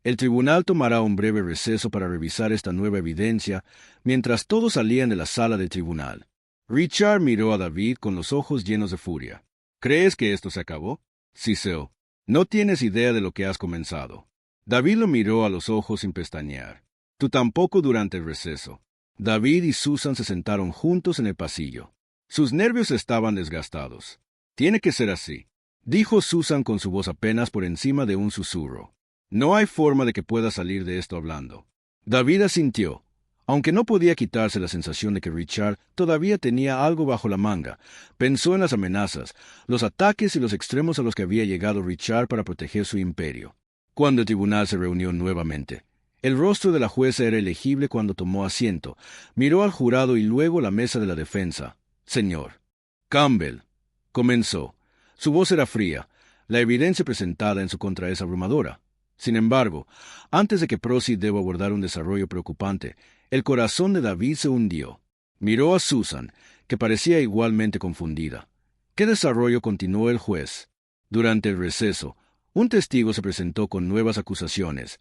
El tribunal tomará un breve receso para revisar esta nueva evidencia, mientras todos salían de la sala del tribunal. Richard miró a David con los ojos llenos de furia. ¿Crees que esto se acabó? Ciceo, no tienes idea de lo que has comenzado. David lo miró a los ojos sin pestañear. Tú tampoco durante el receso. David y Susan se sentaron juntos en el pasillo. Sus nervios estaban desgastados. Tiene que ser así, dijo Susan con su voz apenas por encima de un susurro. No hay forma de que pueda salir de esto hablando. David asintió, aunque no podía quitarse la sensación de que Richard todavía tenía algo bajo la manga. Pensó en las amenazas, los ataques y los extremos a los que había llegado Richard para proteger su imperio. Cuando el tribunal se reunió nuevamente, el rostro de la jueza era elegible cuando tomó asiento. Miró al jurado y luego la mesa de la defensa. Señor Campbell, comenzó. Su voz era fría. La evidencia presentada en su contra es abrumadora. Sin embargo, antes de que Procy deba abordar un desarrollo preocupante, el corazón de David se hundió. Miró a Susan, que parecía igualmente confundida. ¿Qué desarrollo? Continuó el juez. Durante el receso, un testigo se presentó con nuevas acusaciones.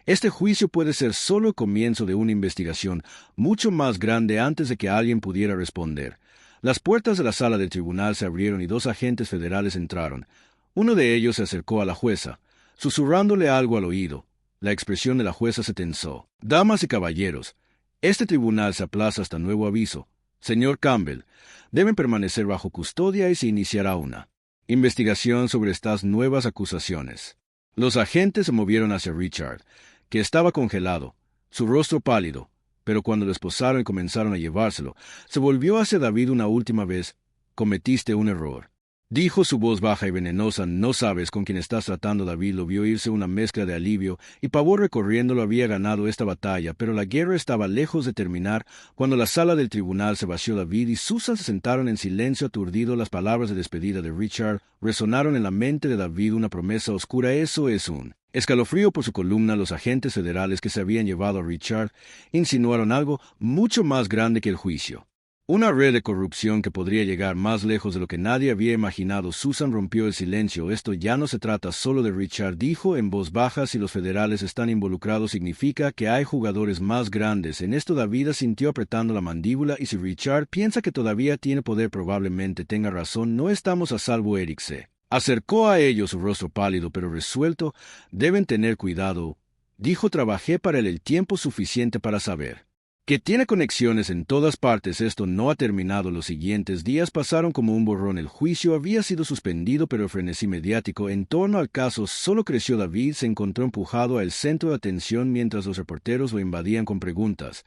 Este juicio puede ser solo el comienzo de una investigación mucho más grande antes de que alguien pudiera responder. Las puertas de la sala del tribunal se abrieron y dos agentes federales entraron. Uno de ellos se acercó a la jueza, susurrándole algo al oído. La expresión de la jueza se tensó. Damas y caballeros, este tribunal se aplaza hasta nuevo aviso. Señor Campbell, deben permanecer bajo custodia y se iniciará una investigación sobre estas nuevas acusaciones. Los agentes se movieron hacia Richard, que estaba congelado, su rostro pálido, pero cuando lo esposaron y comenzaron a llevárselo, se volvió hacia David una última vez. Cometiste un error, dijo su voz baja y venenosa. No sabes con quién estás tratando. David lo vio irse. Una mezcla de alivio y pavor recorriéndolo. Había ganado esta batalla, pero la guerra estaba lejos de terminar. Cuando la sala del tribunal se vació, David y Susan se sentaron en silencio aturdido. Las palabras de despedida de Richard resonaron en la mente de David, una promesa oscura. Eso es un escalofrío por su columna. Los agentes federales que se habían llevado a Richard insinuaron algo mucho más grande que el juicio. Una red de corrupción que podría llegar más lejos de lo que nadie había imaginado. Susan rompió el silencio. Esto ya no se trata solo de Richard, dijo en voz baja. Si los federales están involucrados, significa que hay jugadores más grandes. En esto David sintió apretando la mandíbula. Y si Richard piensa que todavía tiene poder, probablemente tenga razón. No estamos a salvo. Eric se acercó a ellos, su rostro pálido pero resuelto. Deben tener cuidado, dijo. Trabajé para él el tiempo suficiente para saber que tiene conexiones en todas partes. Esto no ha terminado. Los siguientes días pasaron como un borrón. El juicio había sido suspendido, pero el frenesí mediático en torno al caso solo creció. David se encontró empujado al centro de atención mientras los reporteros lo invadían con preguntas.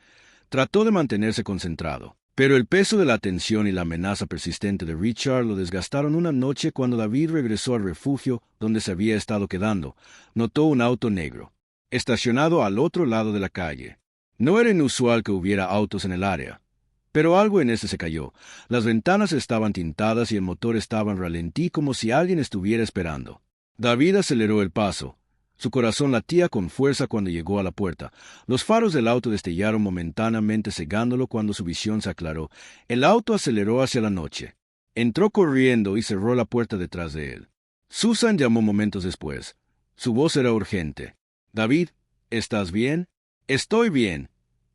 Trató de mantenerse concentrado, pero el peso de la atención y la amenaza persistente de Richard lo desgastaron. Una noche, cuando David regresó al refugio donde se había estado quedando, notó un auto negro estacionado al otro lado de la calle. No era inusual que hubiera autos en el área, pero algo en ese se cayó. Las ventanas estaban tintadas y el motor estaba en ralentí, como si alguien estuviera esperando. David aceleró el paso. Su corazón latía con fuerza cuando llegó a la puerta. Los faros del auto destellaron momentáneamente, cegándolo. Cuando su visión se aclaró, el auto aceleró hacia la noche. Entró corriendo y cerró la puerta detrás de él. Susan llamó momentos después. Su voz era urgente. «David, ¿estás bien?» Estoy bien,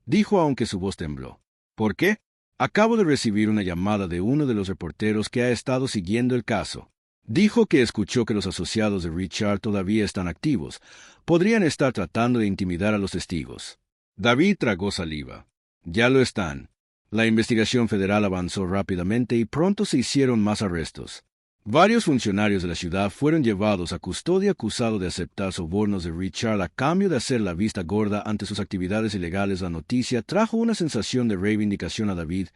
dijo aunque su voz tembló. ¿Por qué? Acabo de recibir una llamada de uno de los reporteros que ha estado siguiendo el caso. Dijo que escuchó que los asociados de Richard todavía están activos. Podrían estar tratando de intimidar a los testigos. David tragó saliva. Ya lo están. La investigación federal avanzó rápidamente y pronto se hicieron más arrestos. Varios funcionarios de la ciudad fueron llevados a custodia acusados de aceptar sobornos de Richard a cambio de hacer la vista gorda ante sus actividades ilegales. La noticia trajo una sensación de reivindicación a David,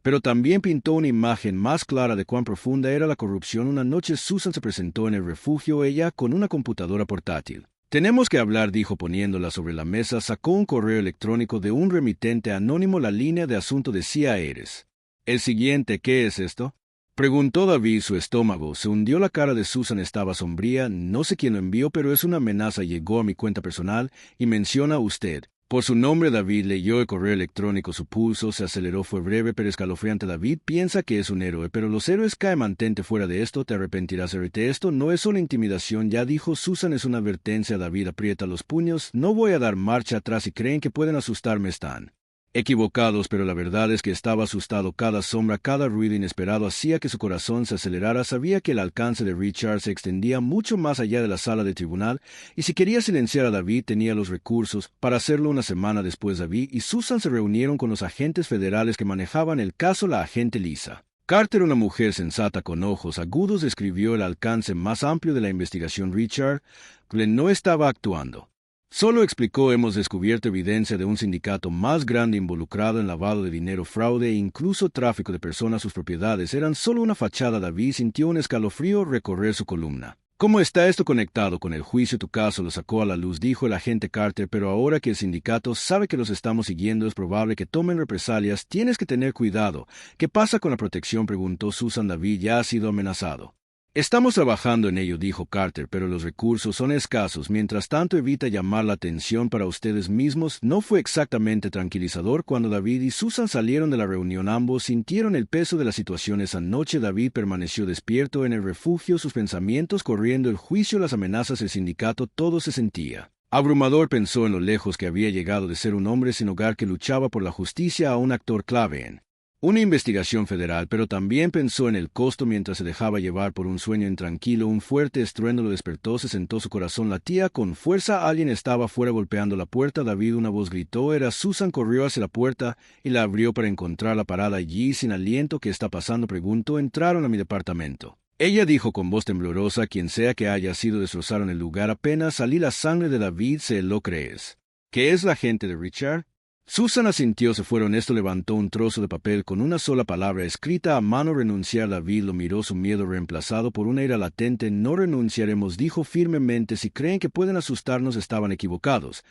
pero también pintó una imagen más clara de cuán profunda era la corrupción. Una noche Susan se presentó en el refugio, ella con una computadora portátil. Tenemos que hablar, dijo poniéndola sobre la mesa. Sacó un correo electrónico de un remitente anónimo. La línea de asunto decía Eres. El siguiente, ¿qué es esto? Preguntó David. Su estómago se hundió. La cara de Susan estaba sombría. No sé quién lo envió, pero es una amenaza. Llegó a mi cuenta personal y menciona a usted. Por su nombre. David leyó el correo electrónico. Su pulso se aceleró. Fue breve pero escalofriante. David piensa que es un héroe, pero los héroes caen. Mantente fuera de esto, te arrepentirás. Esto no es una intimidación, ya dijo Susan, es una advertencia. David aprieta los puños. No voy a dar marcha atrás. Si creen que pueden asustarme, están equivocados, pero la verdad es que estaba asustado. Cada sombra, cada ruido inesperado hacía que su corazón se acelerara. Sabía que el alcance de Richard se extendía mucho más allá de la sala de tribunal, y si quería silenciar a David tenía los recursos para hacerlo. Una semana después, David y Susan se reunieron con los agentes federales que manejaban el caso. La agente Lisa Carter, una mujer sensata con ojos agudos, describió el alcance más amplio de la investigación. Richard Glenn no estaba actuando. Solo explicó: hemos descubierto evidencia de un sindicato más grande involucrado en lavado de dinero, fraude e incluso tráfico de personas. Sus propiedades eran solo una fachada. David sintió un escalofrío recorrer su columna. ¿Cómo está esto conectado con el juicio? Tu caso lo sacó a la luz, dijo el agente Carter, pero ahora que el sindicato sabe que los estamos siguiendo es probable que tomen represalias. Tienes que tener cuidado. ¿Qué pasa con la protección?, preguntó Susan. David ya ha sido amenazado. Estamos trabajando en ello, dijo Carter, pero los recursos son escasos. Mientras tanto, evita llamar la atención para ustedes mismos. No fue exactamente tranquilizador cuando David y Susan salieron de la reunión. Ambos sintieron el peso de la situación. Esa noche David permaneció despierto en el refugio, sus pensamientos corriendo: el juicio, las amenazas, el sindicato. Todo se sentía abrumador. Pensó en lo lejos que había llegado de ser un hombre sin hogar que luchaba por la justicia a un actor clave en una investigación federal, pero también pensó en el costo mientras se dejaba llevar por un sueño intranquilo. Un fuerte estruendo lo despertó, se sentó, su corazón latía con fuerza. Alguien estaba fuera golpeando la puerta. David, una voz gritó. Era Susan. Corrió hacia la puerta y la abrió para encontrarla parada allí sin aliento. ¿Qué está pasando?, preguntó. Entraron a mi departamento. Ella dijo con voz temblorosa: quien sea que haya sido, destrozaron el lugar. Apenas salí. La sangre de David se heló. ¿Crees que es la gente de Richard? Susan asintió. Se fueron. Esto levantó un trozo de papel con una sola palabra escrita a mano: renunciar. David lo miró, su miedo reemplazado por una ira latente. No renunciaremos, dijo firmemente. Si creen que pueden asustarnos, estaban equivocados.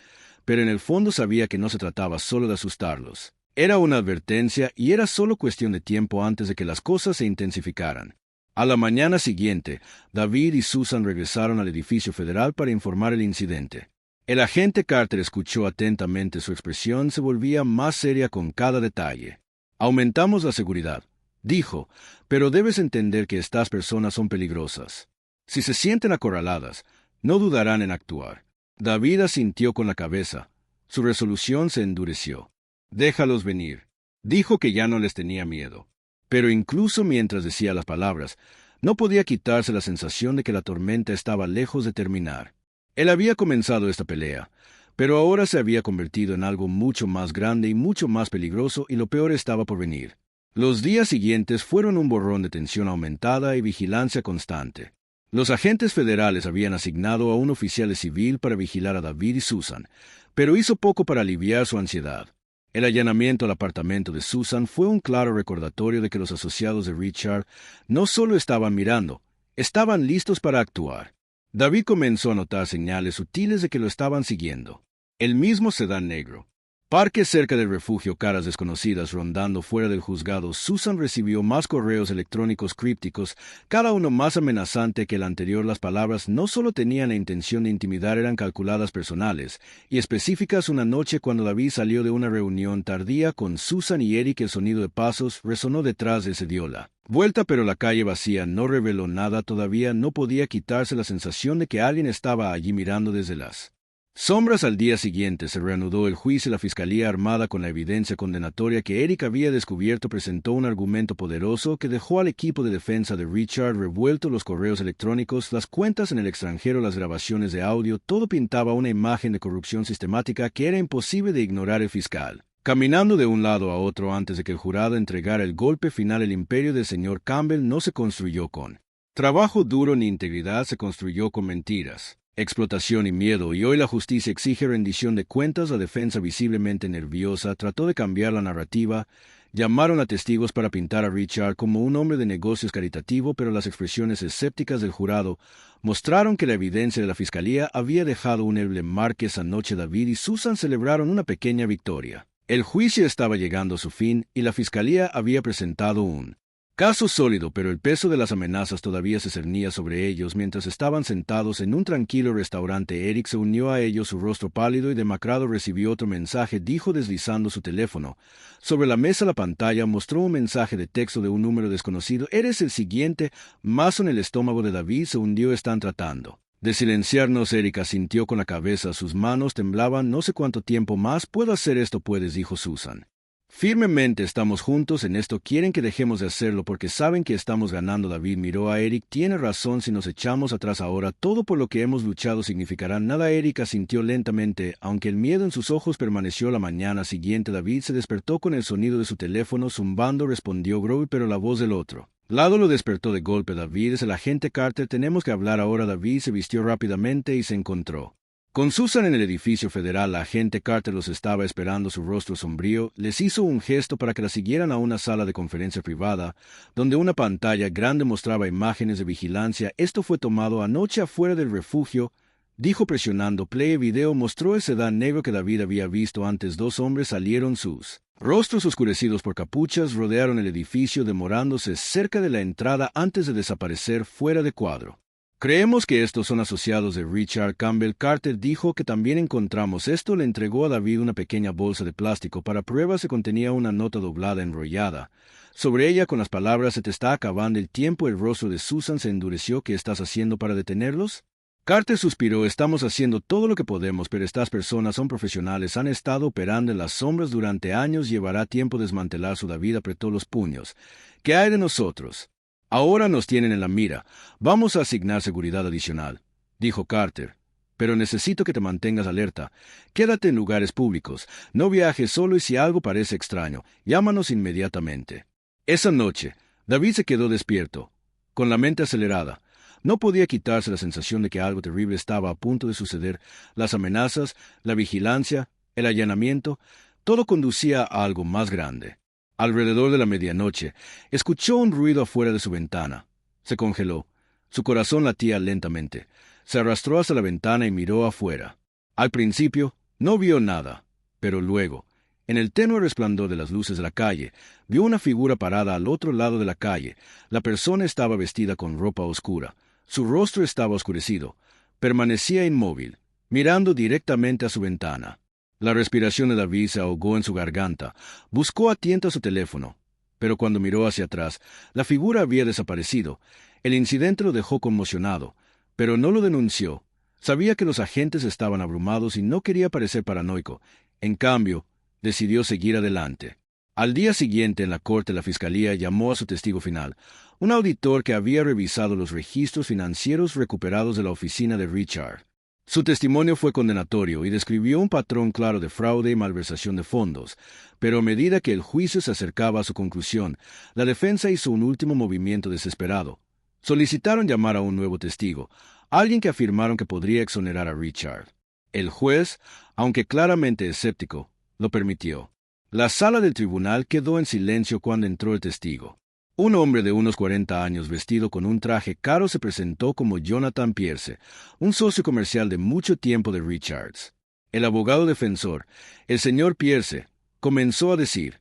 Pero en el fondo sabía que no se trataba solo de asustarlos. Era una advertencia y era solo cuestión de tiempo antes de que las cosas se intensificaran. A la mañana siguiente, David y Susan regresaron al edificio federal para informar el incidente. El agente Carter escuchó atentamente. Su expresión se volvía más seria con cada detalle. Aumentamos la seguridad, dijo, pero debes entender que estas personas son peligrosas. Si se sienten acorraladas, no dudarán en actuar. David asintió con la cabeza. Su resolución se endureció. Déjalos venir. Dijo que ya no les tenía miedo. Pero incluso mientras decía las palabras, no podía quitarse la sensación de que la tormenta estaba lejos de terminar. Él había comenzado esta pelea, pero ahora se había convertido en algo mucho más grande y mucho más peligroso, y lo peor estaba por venir. Los días siguientes fueron un borrón de tensión aumentada y vigilancia constante. Los agentes federales habían asignado a un oficial civil para vigilar a David y Susan, pero hizo poco para aliviar su ansiedad. El allanamiento al apartamento de Susan fue un claro recordatorio de que los asociados de Richard no solo estaban mirando, estaban listos para actuar. David comenzó a notar señales sutiles de que lo estaban siguiendo. El mismo sedán negro, parque cerca del refugio, caras desconocidas rondando fuera del juzgado. Susan recibió más correos electrónicos crípticos, cada uno más amenazante que el anterior. Las palabras no solo tenían la intención de intimidar, eran calculadas, personales y específicas. Una noche, cuando David salió de una reunión tardía con Susan y Eric, el sonido de pasos resonó detrás de él. Se dio la vuelta, pero la calle vacía no reveló nada. Todavía no podía quitarse la sensación de que alguien estaba allí mirando desde las Sombras al día siguiente se reanudó el juicio y la fiscalía, armada con la evidencia condenatoria que Eric había descubierto, presentó un argumento poderoso que dejó al equipo de defensa de Richard revuelto. Los correos electrónicos, las cuentas en el extranjero, las grabaciones de audio, todo pintaba una imagen de corrupción sistemática que era imposible de ignorar. El fiscal, caminando de un lado a otro antes de que el jurado entregara el golpe final, el imperio del señor Campbell no se construyó con trabajo duro ni integridad, se construyó con mentiras, explotación y miedo, y hoy la justicia exige rendición de cuentas. La defensa, visiblemente nerviosa, trató de cambiar la narrativa. Llamaron a testigos para pintar a Richard como un hombre de negocios caritativo, pero las expresiones escépticas del jurado mostraron que la evidencia de la fiscalía había dejado un eble marca. Esa noche David y Susan celebraron una pequeña victoria. El juicio estaba llegando a su fin y la fiscalía había presentado un caso sólido, pero el peso de las amenazas todavía se cernía sobre ellos. Mientras estaban sentados en un tranquilo restaurante, Eric se unió a ellos. Su rostro pálido y demacrado recibió otro mensaje, dijo deslizando su teléfono. Sobre la mesa la pantalla mostró un mensaje de texto de un número desconocido. «Eres el siguiente». Mazo en el estómago de David se hundió. «Están tratando de silenciarnos». Eric asintió con la cabeza. Sus manos temblaban. «No sé cuánto tiempo más puedo hacer esto». «Puedes», dijo Susan. «Firmemente estamos juntos en esto. Quieren que dejemos de hacerlo porque saben que estamos ganando». David miró a Eric. «Tiene razón. Si nos echamos atrás ahora, todo por lo que hemos luchado significará nada». Eric asintió lentamente, aunque el miedo en sus ojos permaneció. La mañana siguiente David se despertó con el sonido de su teléfono zumbando. Respondió Grover, pero la voz del otro lado lo despertó de golpe. «David, es el agente Carter. Tenemos que hablar ahora». David se vistió rápidamente y se encontró con Susan en el edificio federal. La agente Carter los estaba esperando. Su rostro sombrío les hizo un gesto para que la siguieran a una sala de conferencia privada, donde una pantalla grande mostraba imágenes de vigilancia. «Esto fue tomado anoche afuera del refugio», dijo presionando play. Video mostró el sedán negro que David había visto antes. Dos hombres salieron, sus rostros oscurecidos por capuchas, rodearon el edificio, demorándose cerca de la entrada antes de desaparecer fuera de cuadro. «Creemos que estos son asociados de Richard Campbell». Carter dijo que también encontramos esto. Le entregó a David una pequeña bolsa de plástico. Para prueba se contenía una nota doblada enrollada. Sobre ella, con las palabras «Se te está acabando el tiempo». El rostro de Susan se endureció. «¿Qué estás haciendo para detenerlos?». Carter suspiró. «Estamos haciendo todo lo que podemos, pero estas personas son profesionales. Han estado operando en las sombras durante años. Llevará tiempo desmantelar su». David apretó los puños. «¿Qué hay de nosotros? Ahora nos tienen en la mira. Vamos a asignar seguridad adicional», dijo Carter. «Pero necesito que te mantengas alerta. Quédate en lugares públicos. No viajes solo y si algo parece extraño, llámanos inmediatamente». Esa noche, David se quedó despierto, con la mente acelerada. No podía quitarse la sensación de que algo terrible estaba a punto de suceder. Las amenazas, la vigilancia, el allanamiento, todo conducía a algo más grande. Alrededor de la medianoche, escuchó un ruido afuera de su ventana. Se congeló. Su corazón latía lentamente. Se arrastró hasta la ventana y miró afuera. Al principio, no vio nada, pero luego, en el tenue resplandor de las luces de la calle, vio una figura parada al otro lado de la calle. La persona estaba vestida con ropa oscura. Su rostro estaba oscurecido. Permanecía inmóvil, mirando directamente a su ventana. La respiración de David se ahogó en su garganta. Buscó a tientas su teléfono, pero cuando miró hacia atrás, la figura había desaparecido. El incidente lo dejó conmocionado, pero no lo denunció. Sabía que los agentes estaban abrumados y no quería parecer paranoico. En cambio, decidió seguir adelante. Al día siguiente, en la corte, la fiscalía llamó a su testigo final, un auditor que había revisado los registros financieros recuperados de la oficina de Richard. Su testimonio fue condenatorio y describió un patrón claro de fraude y malversación de fondos, pero a medida que el juicio se acercaba a su conclusión, la defensa hizo un último movimiento desesperado. Solicitaron llamar a un nuevo testigo, alguien que afirmaron que podría exonerar a Richard. El juez, aunque claramente escéptico, lo permitió. La sala del tribunal quedó en silencio cuando entró el testigo. Un hombre de unos 40 años vestido con un traje caro se presentó como Jonathan Pierce, un socio comercial de mucho tiempo de Richards. El abogado defensor, el señor Pierce, comenzó a decir: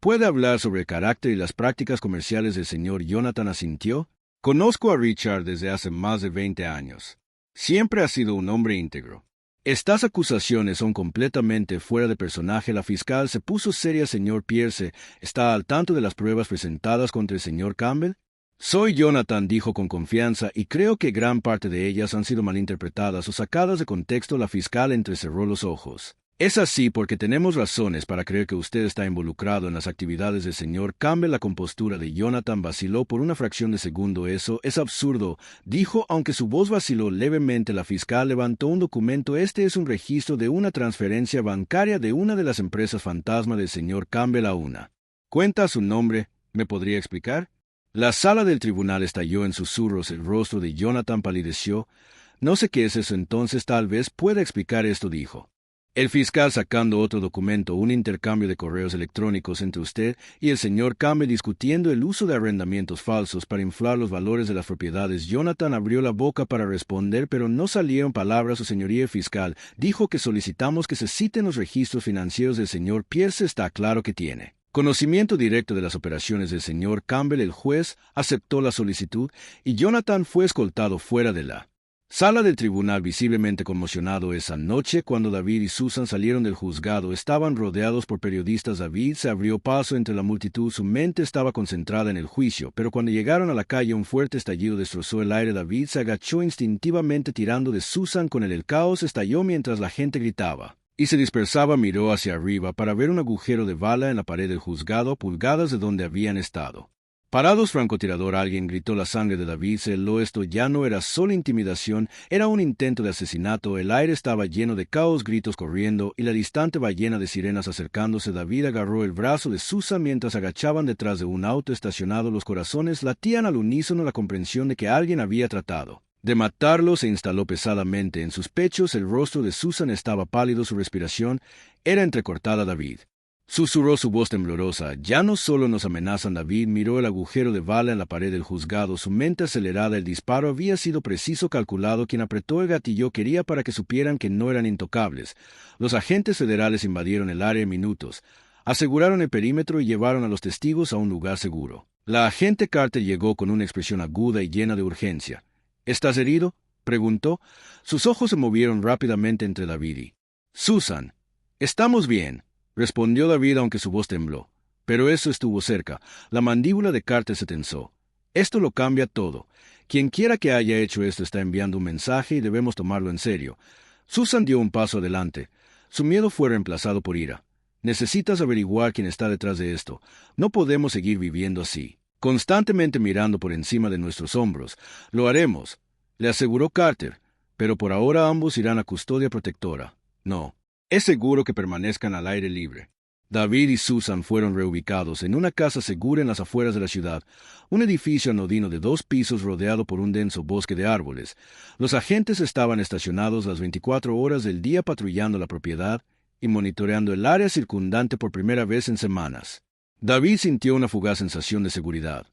«¿Puede hablar sobre el carácter y las prácticas comerciales del señor?». Jonathan asintió. «Conozco a Richard desde hace más de 20 años. Siempre ha sido un hombre íntegro. Estas acusaciones son completamente fuera de personaje». La fiscal se puso seria. «Señor Pierce, ¿está al tanto de las pruebas presentadas contra el señor Campbell?». Soy Jonathan, dijo con confianza, y creo que gran parte de ellas han sido malinterpretadas o sacadas de contexto. La fiscal entrecerró los ojos. Es así porque tenemos razones para creer que usted está involucrado en las actividades del señor Campbell. La compostura de Jonathan vaciló por una fracción de segundo. Eso es absurdo, dijo, aunque su voz vaciló levemente. La fiscal levantó un documento. Este es un registro de una transferencia bancaria de una de las empresas fantasma del señor Campbell a una cuenta a su nombre. ¿Me podría explicar? La sala del tribunal estalló en susurros. El rostro de Jonathan palideció. No sé qué es eso, entonces tal vez pueda explicar esto, dijo. El fiscal sacando otro documento, un intercambio de correos electrónicos entre usted y el señor Campbell discutiendo el uso de arrendamientos falsos para inflar los valores de las propiedades. Jonathan abrió la boca para responder, pero no salieron palabras. Su señoría fiscal dijo que solicitamos que se citen los registros financieros del señor Pierce. Está claro que tiene conocimiento directo de las operaciones del señor Campbell. El juez aceptó la solicitud y Jonathan fue escoltado fuera de la sala del tribunal, visiblemente conmocionado. Esa noche, cuando David y Susan salieron del juzgado, estaban rodeados por periodistas. David se abrió paso entre la multitud. Su mente estaba concentrada en el juicio, pero cuando llegaron a la calle un fuerte estallido destrozó el aire. David se agachó instintivamente tirando de Susan con él. El caos estalló mientras la gente gritaba y se dispersaba. Miró hacia arriba para ver un agujero de bala en la pared del juzgado, a pulgadas de donde habían estado parados. Francotirador, alguien gritó. La sangre de David se heló. Esto ya no era solo intimidación, era un intento de asesinato. El aire estaba lleno de caos, gritos corriendo y la distante ballena de sirenas acercándose. David agarró el brazo de Susan mientras agachaban detrás de un auto estacionado. Los corazones latían al unísono. La comprensión de que alguien había tratado de matarlo se instaló pesadamente en sus pechos. El rostro de Susan estaba pálido, su respiración era entrecortada. David susurró, su voz temblorosa. Ya no solo nos amenazan. David miró el agujero de bala en la pared del juzgado, su mente acelerada. El disparo había sido preciso, calculado. Quien apretó el gatillo quería para que supieran que no eran intocables. Los agentes federales invadieron el área en minutos, aseguraron el perímetro y llevaron a los testigos a un lugar seguro. La agente Carter llegó con una expresión aguda y llena de urgencia. ¿Estás herido?, preguntó. Sus ojos se movieron rápidamente entre David y Susan. Estamos bien, respondió David, aunque su voz tembló. Pero eso estuvo cerca. La mandíbula de Carter se tensó. Esto lo cambia todo. Quien quiera que haya hecho esto está enviando un mensaje y debemos tomarlo en serio. Susan dio un paso adelante. Su miedo fue reemplazado por ira. Necesitas averiguar quién está detrás de esto. No podemos seguir viviendo así, constantemente mirando por encima de nuestros hombros. Lo haremos, le aseguró Carter, pero por ahora ambos irán a custodia protectora. No. Es seguro que permanezcan al aire libre. David y Susan fueron reubicados en una casa segura en las afueras de la ciudad, un edificio anodino de 2 pisos rodeado por un denso bosque de árboles. Los agentes estaban estacionados las 24 horas del día patrullando la propiedad y monitoreando el área circundante por primera vez en semanas. David sintió una fugaz sensación de seguridad,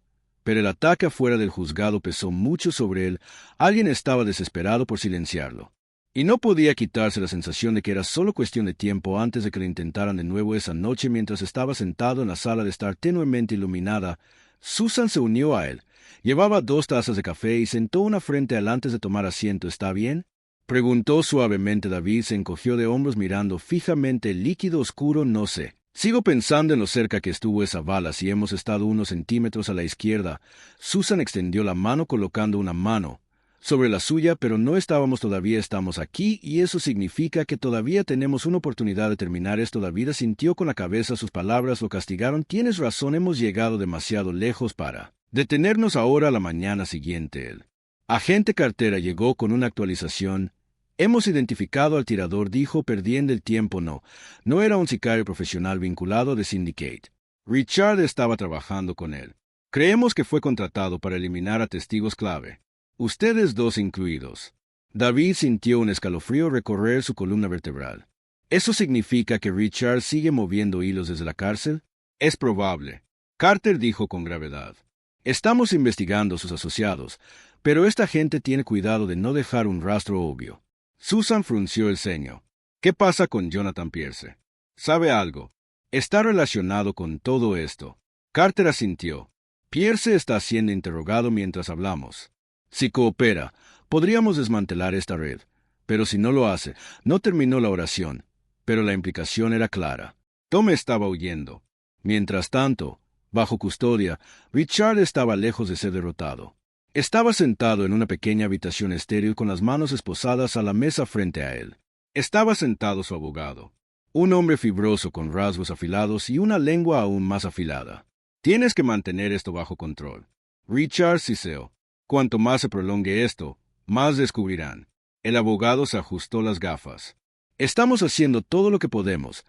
pero el ataque afuera del juzgado pesó mucho sobre él. Alguien estaba desesperado por silenciarlo. Y no podía quitarse la sensación de que era solo cuestión de tiempo antes de que lo intentaran de nuevo. Esa noche, mientras estaba sentado en la sala de estar tenuemente iluminada, Susan se unió a él. Llevaba 2 tazas de café y sentó una frente a él antes de tomar asiento. ¿Está bien?, preguntó suavemente. David se encogió de hombros mirando fijamente el líquido oscuro. No sé. Sigo pensando en lo cerca que estuvo esa bala. Si hemos estado unos centímetros a la izquierda. Susan extendió la mano colocando una mano sobre la suya, pero no estábamos todavía. Estamos aquí y eso significa que todavía tenemos una oportunidad de terminar esto. David asintió con la cabeza. Sus palabras lo castigaron. Tienes razón, hemos llegado demasiado lejos para detenernos ahora. A la mañana siguiente, el agente Cartera llegó con una actualización. Hemos identificado al tirador, dijo, perdiendo el tiempo. No era un sicario profesional vinculado de Syndicate. Richard estaba trabajando con él. Creemos que fue contratado para eliminar a testigos clave, ustedes 2 incluidos. David sintió un escalofrío recorrer su columna vertebral. ¿Eso significa que Richard sigue moviendo hilos desde la cárcel? Es probable, Carter dijo con gravedad. Estamos investigando sus asociados, pero esta gente tiene cuidado de no dejar un rastro obvio. Susan frunció el ceño. ¿Qué pasa con Jonathan Pierce? ¿Sabe algo? ¿Está relacionado con todo esto? Carter asintió. Pierce está siendo interrogado mientras hablamos. Si coopera, podríamos desmantelar esta red, pero si no lo hace, no terminó la oración, pero la implicación era clara. Tom estaba huyendo. Mientras tanto, Bajo custodia, Richard estaba lejos de ser derrotado. Estaba sentado en una pequeña habitación estéril con las manos esposadas a la mesa frente a él. Estaba sentado su abogado, un hombre fibroso con rasgos afilados y una lengua aún más afilada. Tienes que mantener esto bajo control. Richard siseó. Cuanto más se prolongue esto, más descubrirán. El abogado se ajustó las gafas. Estamos haciendo todo lo que podemos,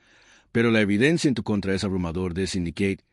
pero la evidencia en tu contra es abrumador, de Syndicate.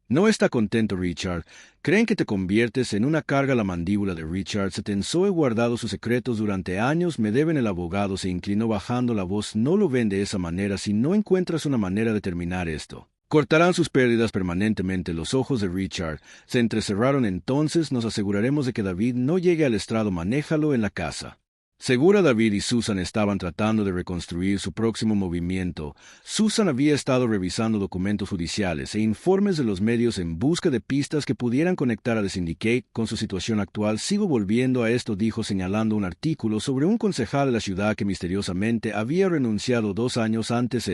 No está contento Richard. Creen que te conviertes en una carga. La mandíbula de Richard se tensó. He guardado sus secretos durante años. Me deben. El abogado se inclinó bajando la voz. No lo ven de esa manera. Si no encuentras una manera de terminar esto, cortarán sus pérdidas permanentemente. Los ojos de Richard se entrecerraron. Entonces nos aseguraremos de que David no llegue al estrado. Manéjalo en la casa. Segura David y Susan estaban tratando de reconstruir su próximo movimiento. Susan había estado revisando documentos judiciales e informes de los medios en busca de pistas que pudieran conectar a The Syndicate con su situación actual. Sigo volviendo a esto, dijo señalando un artículo sobre un concejal de la ciudad que misteriosamente había renunciado 2 años antes.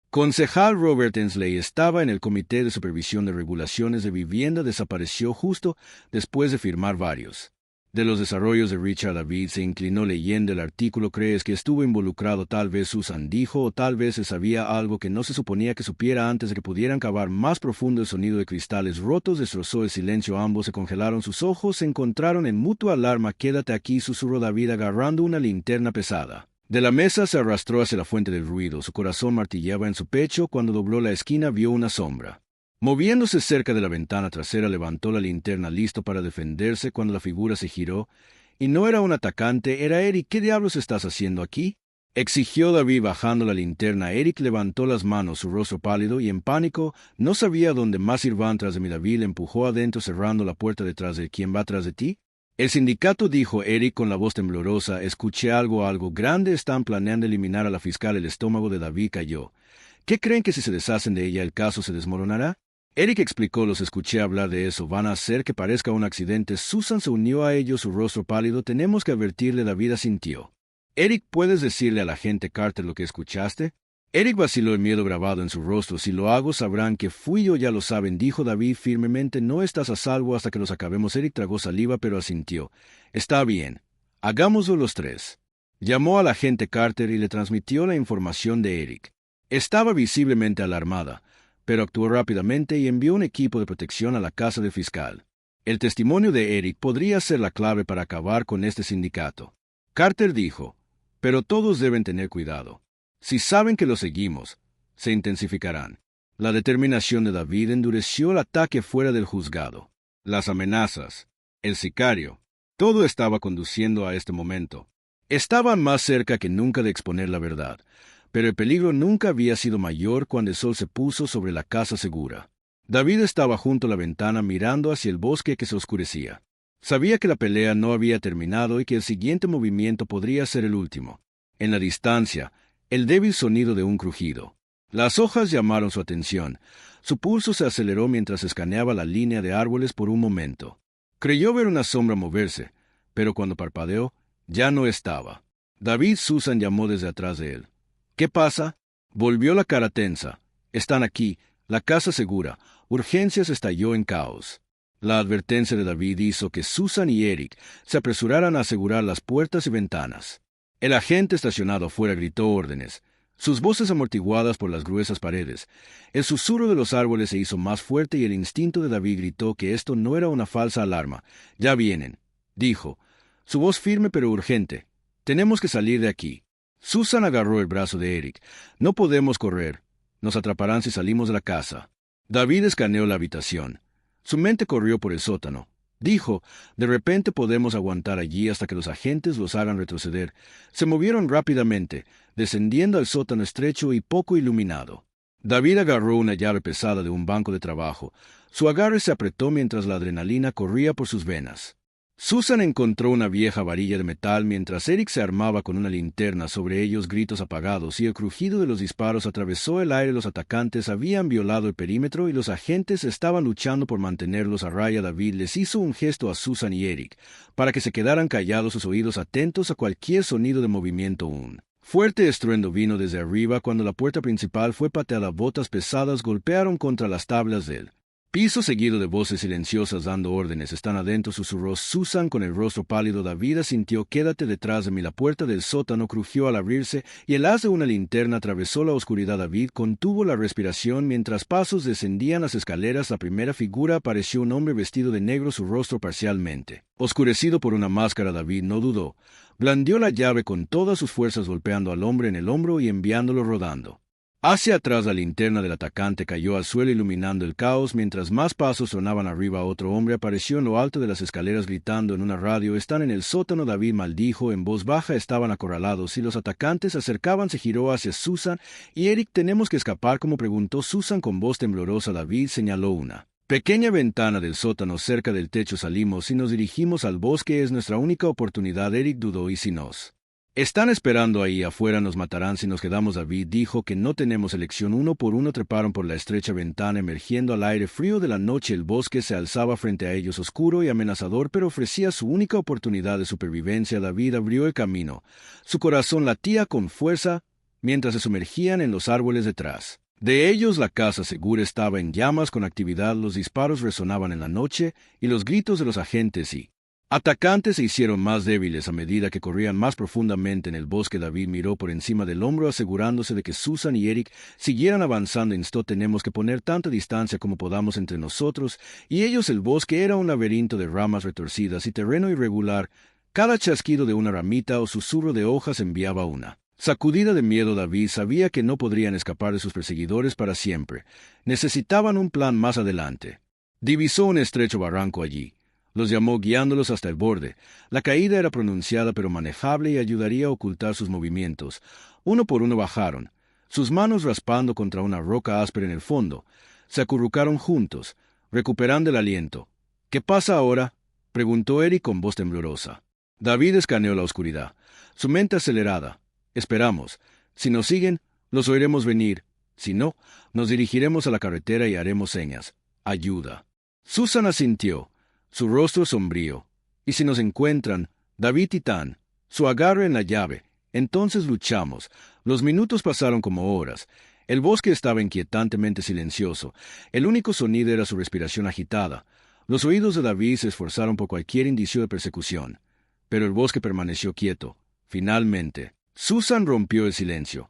Concejal Robert Ensley estaba en el Comité de Supervisión de Regulaciones de Vivienda. Desapareció justo después de firmar varios de los desarrollos de Richard. David se inclinó leyendo el artículo. ¿Crees que estuvo involucrado? Tal vez Susan dijo, o tal vez se sabía algo que no se suponía que supiera antes de que pudieran cavar más profundo. El sonido de cristales rotos destrozó el silencio. Ambos se congelaron. Sus ojos se encontraron en mutua alarma. Quédate aquí, susurró David agarrando una linterna pesada. De la mesa se arrastró hacia la fuente del ruido. Su corazón martilleaba en su pecho. Cuando dobló la esquina vio una sombra moviéndose cerca de la ventana trasera. Levantó la linterna listo para defenderse cuando la figura se giró. Y no era un atacante, era Eric. ¿Qué diablos estás haciendo aquí?, exigió David bajando la linterna. Eric levantó las manos, su rostro pálido y en pánico. No sabía dónde más ir. Van tras de mí. David le empujó adentro cerrando la puerta detrás de él. ¿Quién va tras de ti? El sindicato, dijo Eric con la voz temblorosa. Escuché algo grande. Están planeando eliminar a la fiscal. El estómago de David cayó. ¿Qué creen? ¿Que si se deshacen de ella el caso se desmoronará? Eric explicó. Los escuché hablar de eso. Van a hacer que parezca un accidente. Susan se unió a ellos, su rostro pálido. Tenemos que advertirle. David asintió. Eric, ¿puedes decirle a la agente Carter lo que escuchaste? Eric vaciló, el miedo grabado en su rostro. Si lo hago, sabrán que fui yo. Ya lo saben, dijo David firmemente. No estás a salvo hasta que los acabemos. Eric tragó saliva, pero asintió. Está bien. Hagámoslo los tres. Llamó a la agente Carter y le transmitió la información de Eric. Estaba visiblemente alarmada, pero actuó rápidamente y envió un equipo de protección a la casa del fiscal. El testimonio de Eric podría ser la clave para acabar con este sindicato. Carter dijo, pero todos deben tener cuidado. Si saben que lo seguimos, se intensificarán. La determinación de David endureció. El ataque fuera del juzgado, las amenazas, el sicario, todo estaba conduciendo a este momento. Estaban más cerca que nunca de exponer la verdad. Pero el peligro nunca había sido mayor cuando el sol se puso sobre la casa segura. David estaba junto a la ventana mirando hacia el bosque que se oscurecía. Sabía que la pelea no había terminado y que el siguiente movimiento podría ser el último. En la distancia, el débil sonido de un crujido. Las hojas llamaron su atención. Su pulso se aceleró mientras escaneaba la línea de árboles por un momento. Creyó ver una sombra moverse, pero cuando parpadeó, ya no estaba. David, Susan llamó desde atrás de él. ¿Qué pasa? Volvió la cara tensa. Están aquí, la casa segura. Urgencias. Estalló en caos. La advertencia de David hizo que Susan y Eric se apresuraran a asegurar las puertas y ventanas. El agente estacionado afuera gritó órdenes, sus voces amortiguadas por las gruesas paredes. El susurro de los árboles se hizo más fuerte y el instinto de David gritó que esto no era una falsa alarma. Ya vienen, dijo, su voz firme pero urgente. Tenemos que salir de aquí. Susan agarró el brazo de Eric. No podemos correr. Nos atraparán si salimos de la casa. David escaneó la habitación. Su mente corrió por el sótano. Dijo, de repente podemos aguantar allí hasta que los agentes los hagan retroceder. Se movieron rápidamente, descendiendo al sótano estrecho y poco iluminado. David agarró una llave pesada de un banco de trabajo. Su agarre se apretó mientras la adrenalina corría por sus venas. Susan encontró una vieja varilla de metal mientras Eric se armaba con una linterna. Sobre ellos gritos apagados y el crujido de los disparos atravesó el aire. Los atacantes habían violado el perímetro y los agentes estaban luchando por mantenerlos a raya. David les hizo un gesto a Susan y Eric para que se quedaran callados, sus oídos atentos a cualquier sonido de movimiento. Un fuerte estruendo vino desde arriba cuando la puerta principal fue pateada. Botas pesadas golpearon contra las tablas del Piso seguido de voces silenciosas dando órdenes. Están adentro, susurró Susan con el rostro pálido. David asintió. Quédate detrás de mí. La puerta del sótano crujió al abrirse y el haz de una linterna atravesó la oscuridad. David contuvo la respiración mientras pasos descendían las escaleras. La primera figura apareció, un hombre vestido de negro, su rostro parcialmente oscurecido por una máscara. David no dudó. Blandió la llave con todas sus fuerzas, golpeando al hombre en el hombro y enviándolo rodando. Hacia atrás, la linterna del atacante cayó al suelo iluminando el caos. Mientras más pasos sonaban arriba, otro hombre apareció en lo alto de las escaleras gritando en una radio. Están en el sótano. David maldijo en voz baja. Estaban acorralados y los atacantes se acercaban. Se giró hacia Susan y Eric. ¿Tenemos que escapar? Como preguntó Susan con voz temblorosa. David señaló una pequeña ventana del sótano cerca del techo. Salimos y nos dirigimos al bosque. Es nuestra única oportunidad. Eric dudó. ¿Y si nos están esperando ahí afuera? Nos matarán si nos quedamos. David dijo que no tenemos elección. Uno por uno treparon por la estrecha ventana, emergiendo al aire frío de la noche. El bosque se alzaba frente a ellos, oscuro y amenazador, pero ofrecía su única oportunidad de supervivencia. David abrió el camino. Su corazón latía con fuerza mientras se sumergían en los árboles detrás de ellos. La casa segura estaba en llamas con actividad. Los disparos resonaban en la noche y los gritos de los agentes y atacantes se hicieron más débiles a medida que corrían más profundamente en el bosque. David miró por encima del hombro asegurándose de que Susan y Eric siguieran avanzando. Instó: tenemos que poner tanta distancia como podamos entre nosotros y ellos. El bosque era un laberinto de ramas retorcidas y terreno irregular. Cada chasquido de una ramita o susurro de hojas enviaba una sacudida de miedo. David sabía que no podrían escapar de sus perseguidores para siempre. Necesitaban un plan más adelante. Divisó un estrecho barranco allí. Los llamó guiándolos hasta el borde. La caída era pronunciada pero manejable y ayudaría a ocultar sus movimientos. Uno por uno bajaron, sus manos raspando contra una roca áspera en el fondo. Se acurrucaron juntos, recuperando el aliento. ¿Qué pasa ahora?, preguntó Eric con voz temblorosa. David escaneó la oscuridad, su mente acelerada. Esperamos. Si nos siguen, los oiremos venir. Si no, nos dirigiremos a la carretera y haremos señas. Ayuda. Susan asintió, su rostro sombrío. ¿Y si nos encuentran? David Titán, su agarre en la llave. Entonces luchamos. Los minutos pasaron como horas. El bosque estaba inquietantemente silencioso. El único sonido era su respiración agitada. Los oídos de David se esforzaron por cualquier indicio de persecución. Pero el bosque permaneció quieto. Finalmente, Susan rompió el silencio.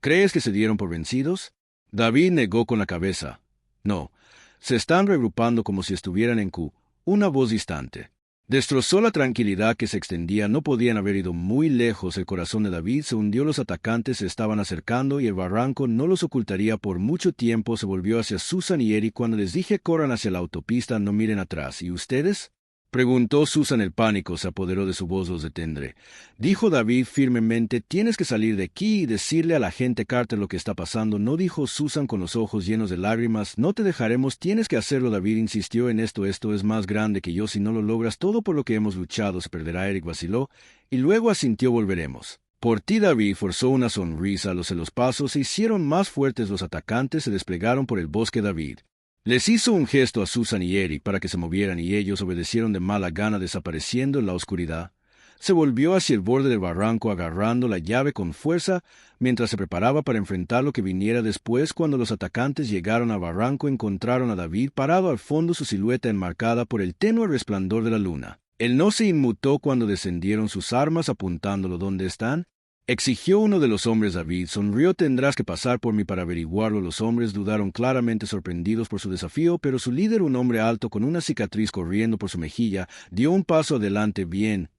¿Crees que se dieron por vencidos? David negó con la cabeza. No. Se están reagrupando como si estuvieran en Q. Una voz distante destrozó la tranquilidad que se extendía. No podían haber ido muy lejos. El corazón de David se hundió. Los atacantes se estaban acercando y el barranco no los ocultaría por mucho tiempo. Se volvió hacia Susan y Eric. Cuando les dije corran hacia la autopista, no miren atrás. ¿Y ustedes?, preguntó Susan. El pánico se apoderó de su voz. Los detendré, dijo David firmemente. Tienes que salir de aquí y decirle a la agente Carter lo que está pasando. No, dijo Susan con los ojos llenos de lágrimas. No te dejaremos. Tienes que hacerlo. David insistió en esto. Esto es más grande que yo. Si no lo logras, todo por lo que hemos luchado se perderá. Eric vaciló y luego asintió. Volveremos por ti. David forzó una sonrisa. Los pasos se hicieron más fuertes. Los atacantes se desplegaron por el bosque. David les hizo un gesto a Susan y Eric para que se movieran y ellos obedecieron de mala gana, desapareciendo en la oscuridad. Se volvió hacia el borde del barranco agarrando la llave con fuerza mientras se preparaba para enfrentar lo que viniera después. Cuando los atacantes llegaron al barranco, encontraron a David parado al fondo, su silueta enmarcada por el tenue resplandor de la luna. Él no se inmutó cuando descendieron sus armas apuntándolo. ¿Dónde están?, exigió uno de los hombres. David sonrió. Tendrás que pasar por mí para averiguarlo. Los hombres dudaron, claramente sorprendidos por su desafío, pero su líder, un hombre alto con una cicatriz corriendo por su mejilla, dio un paso adelante. Bien,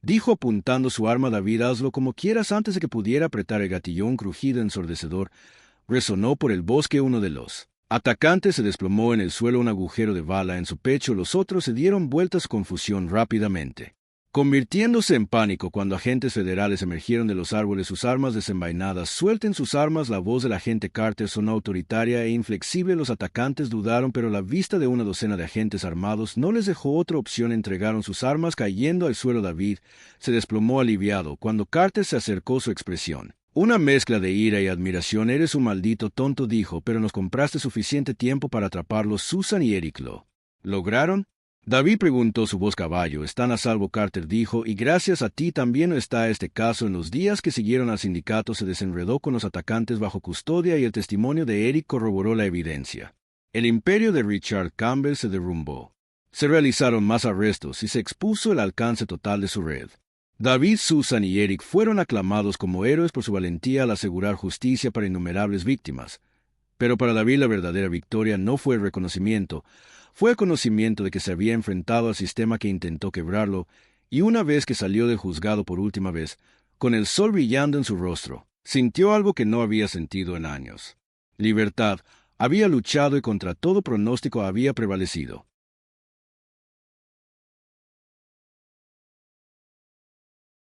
dijo apuntando su arma. David, hazlo como quieras. Antes de que pudiera apretar el gatillo, un crujido ensordecedor resonó por el bosque. Uno de los atacantes se desplomó en el suelo, un agujero de bala en su pecho. Los otros se dieron vueltas, confusión rápidamente convirtiéndose en pánico cuando agentes federales emergieron de los árboles, sus armas desenvainadas. Suelten sus armas. La voz del agente Carter sonó autoritaria e inflexible. Los atacantes dudaron, pero la vista de una docena de agentes armados no les dejó otra opción. Entregaron sus armas, cayendo al suelo. David se desplomó aliviado. Cuando Carter se acercó, su expresión una mezcla de ira y admiración. Eres un maldito tonto, dijo, pero nos compraste suficiente tiempo para atraparlos. Susan y Eric lo lograron. David preguntó, su voz caballo. Están a salvo, Carter dijo, y gracias a ti también está este caso. En los días que siguieron al sindicato se desenredó con los atacantes bajo custodia y el testimonio de Eric corroboró la evidencia. El imperio de Richard Campbell se derrumbó. Se realizaron más arrestos y se expuso el alcance total de su red. David, Susan y Eric fueron aclamados como héroes por su valentía al asegurar justicia para innumerables víctimas. Pero para David la verdadera victoria no fue el reconocimiento, fue el conocimiento de que se había enfrentado al sistema que intentó quebrarlo, y una vez que salió del juzgado por última vez, con el sol brillando en su rostro, sintió algo que no había sentido en años. Libertad. Había luchado y contra todo pronóstico había prevalecido.